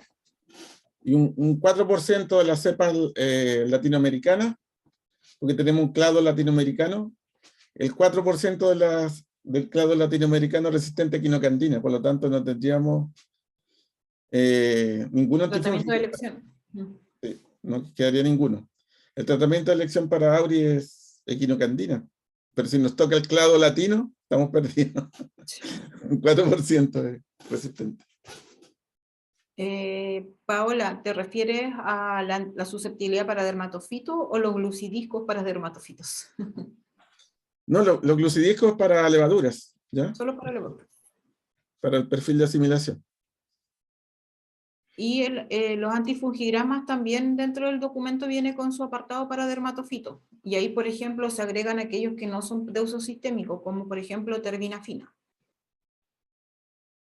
y un 4% de las cepas latinoamericanas, porque tenemos un clado latinoamericano, el 4% del clado latinoamericano resistente a quinocandina, por lo tanto no tendríamos ningún
Tratamiento de
antifúngico.
elección.
Sí, no quedaría ninguno. El tratamiento de elección para Auri es equinocandina, pero si nos toca el clado latino, estamos perdidos. Un 4% es resistente.
Paola, ¿te refieres a la susceptibilidad para dermatofitos o los glucidiscos para dermatofitos?
No, los glucidiscos para levaduras, ¿ya?
Solo para levaduras.
Para el perfil de asimilación.
Y los antifungigramas también dentro del documento viene con su apartado para dermatofitos. Y ahí, por ejemplo, se agregan aquellos que no son de uso sistémico, como por ejemplo terbinafina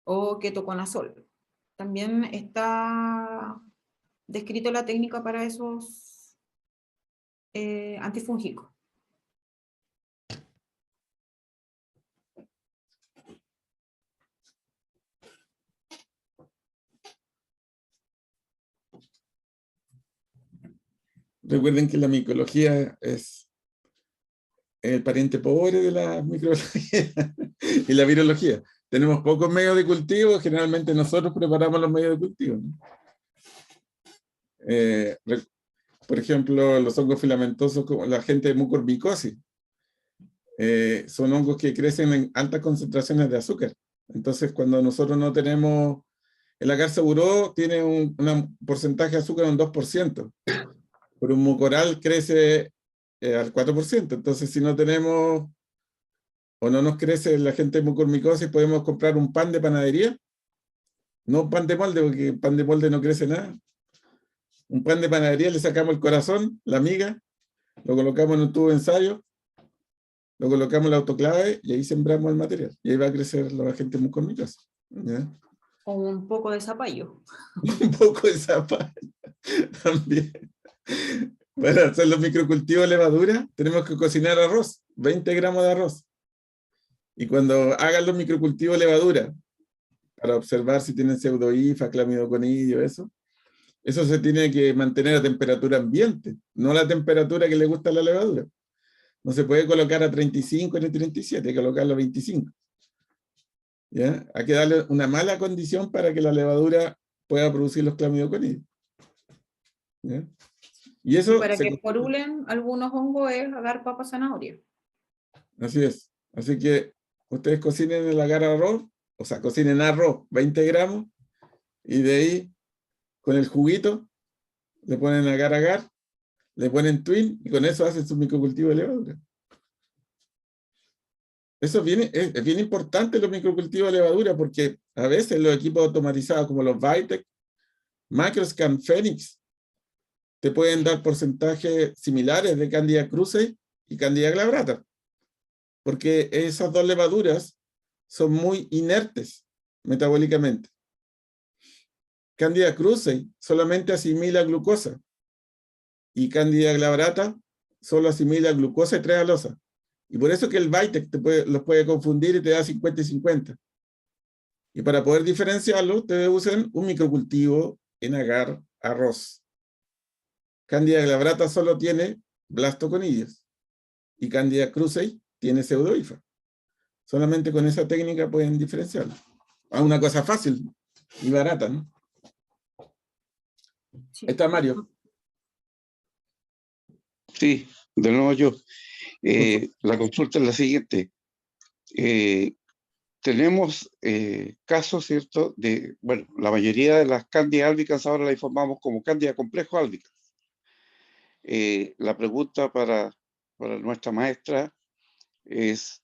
o ketoconazol. También está descrito la técnica para esos antifúngicos.
Recuerden que la micología es el pariente pobre de la microbiología y la virología. Tenemos pocos medios de cultivo, generalmente nosotros preparamos los medios de cultivo, ¿no? Por ejemplo, los hongos filamentosos, como la gente de mucormicosis, son hongos que crecen en altas concentraciones de azúcar. Entonces, cuando nosotros no tenemos, el agar seguro tiene un porcentaje de azúcar de un 2%, pero un mucoral crece al 4%. Entonces, si no tenemos o no nos crece la gente de mucormicosis, podemos comprar un pan de panadería, no pan de molde, porque pan de molde no crece nada. Un pan de panadería, le sacamos el corazón, la miga, lo colocamos en un tubo de ensayo, lo colocamos en la autoclave y ahí sembramos el material. Y ahí va a crecer la gente mucormicosis, ¿ya?
O un poco de zapallo.
Un poco de zapallo también. Para hacer los microcultivos de levadura, tenemos que cocinar arroz, 20 gramos de arroz. Y cuando hagan los microcultivos de levadura, para observar si tienen pseudohifa, clamidoconidio, eso se tiene que mantener a temperatura ambiente, no a la temperatura que le gusta a la levadura. No se puede colocar a 35 ni 37, hay que colocarlo a 25. ¿Ya? Hay que darle una mala condición para que la levadura pueda producir los clamidoconidios. ¿Ya? Y eso
Para
se
que porulen algunos hongos es agar papa zanahoria.
Así es. Así que ustedes cocinen el agar arroz, o sea, cocinen arroz 20 gramos, y de ahí, con el juguito, le ponen agar, le ponen twin, y con eso hacen su microcultivo de levadura. Eso es bien importante, los microcultivos de levadura, porque a veces los equipos automatizados como los Vitek, Macroscan, Phoenix, te pueden dar porcentajes similares de Candida krusei y Candida glabrata, porque esas dos levaduras son muy inertes metabólicamente. Candida krusei solamente asimila glucosa y Candida glabrata solo asimila glucosa y 3-alosa. Y por eso que el Vitek los puede confundir y te da 50 y 50. Y para poder diferenciarlo, ustedes usen un microcultivo en agar arroz. Candida glabrata solo tiene blastoconidios y Candida krusei tiene pseudohifa. Solamente con esa técnica pueden diferenciarlo. Una cosa fácil y barata, ¿no?
Sí.
Ahí está Mario.
Sí, de nuevo yo. La consulta es la siguiente. Tenemos casos, ¿cierto? Bueno, la mayoría de las Candida albicans ahora la informamos como Candida complejo albicans. La pregunta para nuestra maestra es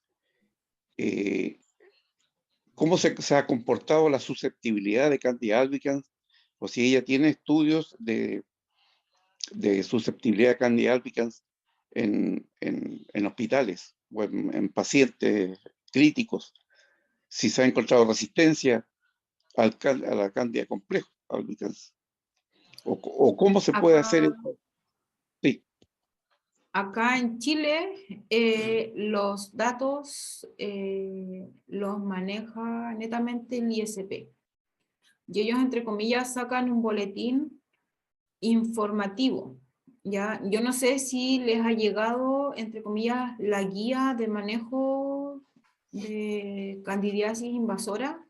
¿cómo se ha comportado la susceptibilidad de Candida albicans? O si ella tiene estudios de susceptibilidad de Candida albicans en hospitales o en pacientes críticos, si se ha encontrado resistencia a la Candida complejo albicans, o cómo se puede hacer eso. Sí.
Acá en Chile los datos los maneja netamente el ISP. Y ellos, entre comillas, sacan un boletín informativo. ¿Ya? Yo no sé si les ha llegado, entre comillas, la guía de manejo de candidiasis invasora,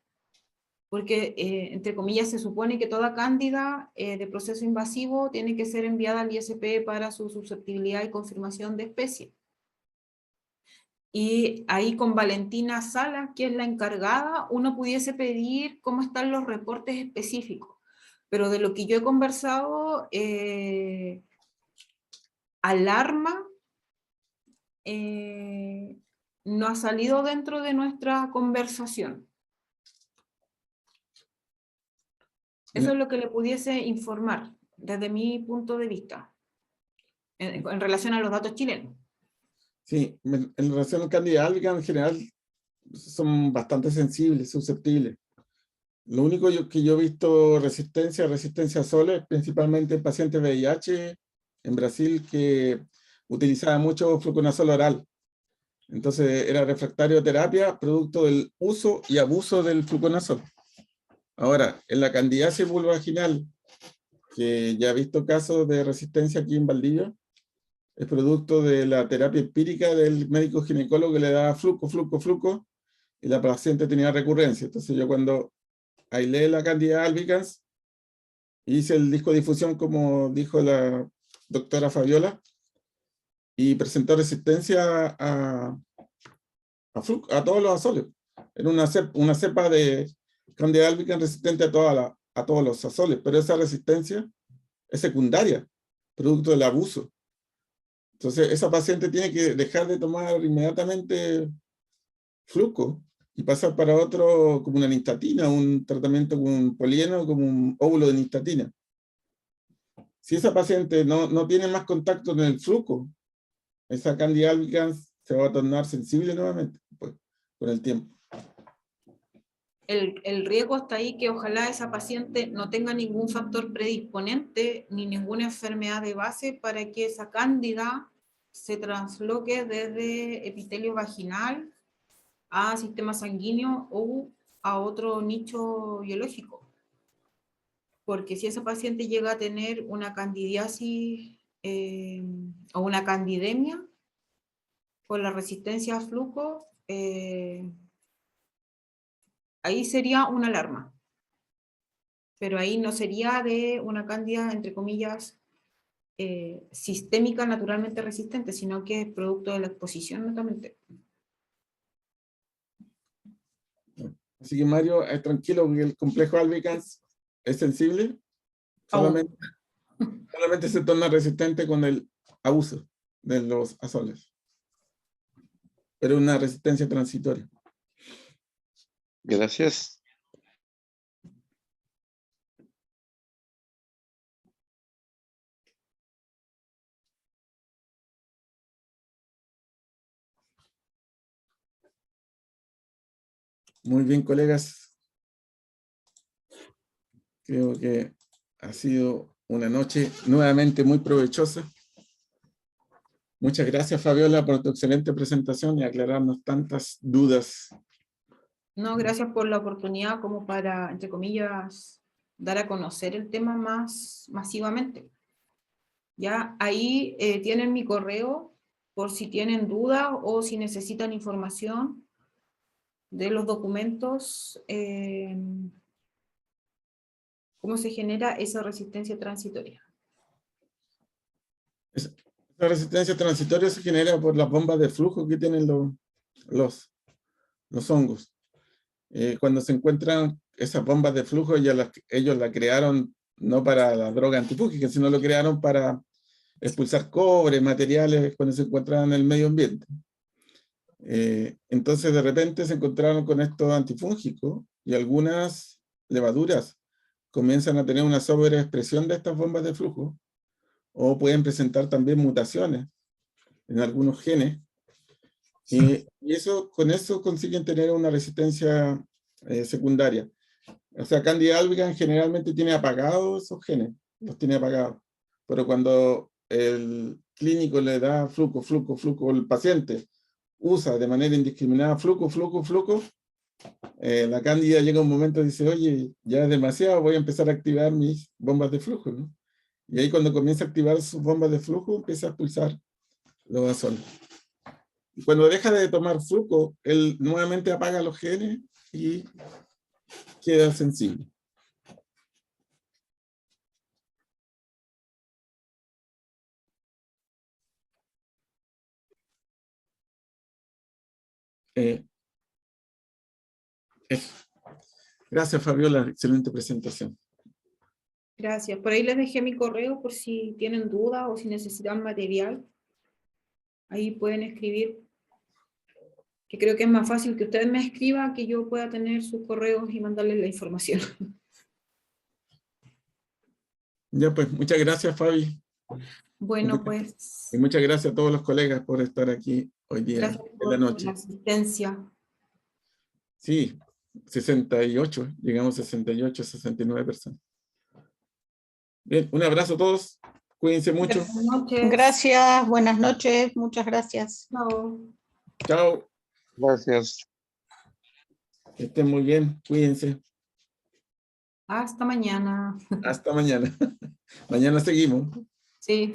porque, entre comillas, se supone que toda cándida de proceso invasivo tiene que ser enviada al ISP para su susceptibilidad y confirmación de especie. Y ahí con Valentina Salas, que es la encargada, uno pudiese pedir cómo están los reportes específicos. Pero de lo que yo he conversado, alarma no ha salido dentro de nuestra conversación. Eso es lo que le pudiese informar desde mi punto de vista en relación a los datos chilenos.
Sí, en relación al Candida albicans en general son bastante sensibles, susceptibles. Lo único que yo he visto resistencia a soles, principalmente en pacientes VIH en Brasil que utilizaba mucho fluconazol oral. Entonces era refractario a terapia producto del uso y abuso del fluconazol. Ahora, en la candidiasis vulvovaginal, que ya he visto casos de resistencia aquí en Valdivia, es producto de la terapia empírica del médico ginecólogo que le daba fluco, y la paciente tenía recurrencia. Entonces yo cuando aislé la Candida albicans, hice el disco de difusión como dijo la doctora Fabiola, y presentó resistencia a todos los azoles. Era una cepa de Candida albicans resistente a todos los azoles, pero esa resistencia es secundaria, producto del abuso. Entonces, esa paciente tiene que dejar de tomar inmediatamente fluco y pasar para otro, como una nistatina, un tratamiento con un polieno, como un óvulo de nistatina. Si esa paciente no tiene más contacto con el fluco, esa Candida albicans se va a tornar sensible nuevamente, pues, con el tiempo.
El riesgo está ahí que ojalá esa paciente no tenga ningún factor predisponente ni ninguna enfermedad de base para que esa cándida se transloque desde epitelio vaginal a sistema sanguíneo o a otro nicho biológico. Porque si esa paciente llega a tener una candidiasis o una candidemia por la resistencia a flujo, ahí sería una alarma. Pero ahí no sería de una cándida, entre comillas, sistémica naturalmente resistente, sino que es producto de la exposición netamente.
Así que Mario, tranquilo, que el complejo albicans es sensible, solamente se torna resistente con el abuso de los azoles. Pero una resistencia transitoria.
Gracias.
Muy bien, colegas. Creo que ha sido una noche nuevamente muy provechosa. Muchas gracias, Fabiola, por tu excelente presentación y aclararnos tantas dudas.
No, gracias por la oportunidad como para, entre comillas, dar a conocer el tema más masivamente. Ya ahí tienen mi correo por si tienen dudas o si necesitan información de los documentos, cómo se genera esa resistencia transitoria.
La resistencia transitoria se genera por las bombas de flujo que tienen los hongos. Cuando se encuentran esas bombas de flujo, ellos la crearon no para la droga antifúngica, sino lo crearon para expulsar cobre, materiales cuando se encontraban en el medio ambiente. Entonces de repente se encontraron con estos antifúngicos y algunas levaduras comienzan a tener una sobreexpresión de estas bombas de flujo o pueden presentar también mutaciones en algunos genes. Y con eso consiguen tener una resistencia secundaria. O sea, Candida albicans generalmente tiene apagados esos genes, los tiene apagados. Pero cuando el clínico le da fluco, el paciente usa de manera indiscriminada fluco, la Cándida llega un momento y dice, oye, ya es demasiado, voy a empezar a activar mis bombas de flujo, ¿no? Y ahí cuando comienza a activar sus bombas de flujo, empieza a expulsar los azoles. Y cuando deja de tomar fluco, él nuevamente apaga los genes y queda sensible. Eso. Gracias, Fabiola, excelente presentación.
Gracias. Por ahí les dejé mi correo por si tienen dudas o si necesitan material. Ahí pueden escribir, que creo que es más fácil que ustedes me escriban que yo pueda tener sus correos y mandarles la información.
Ya pues, muchas gracias, Fabi.
Bueno, pues,
Y muchas gracias a todos los colegas por estar aquí hoy día
gracias
en la
por
noche.
la asistencia.
Sí, 68, llegamos a 68, 69 personas. Bien, un abrazo a todos. Cuídense mucho.
Buenas noches.
Gracias, buenas noches, muchas gracias.
Chao.
Chao.
Gracias.
Que estén muy bien. Cuídense.
Hasta mañana.
Hasta mañana. Mañana seguimos.
Sí.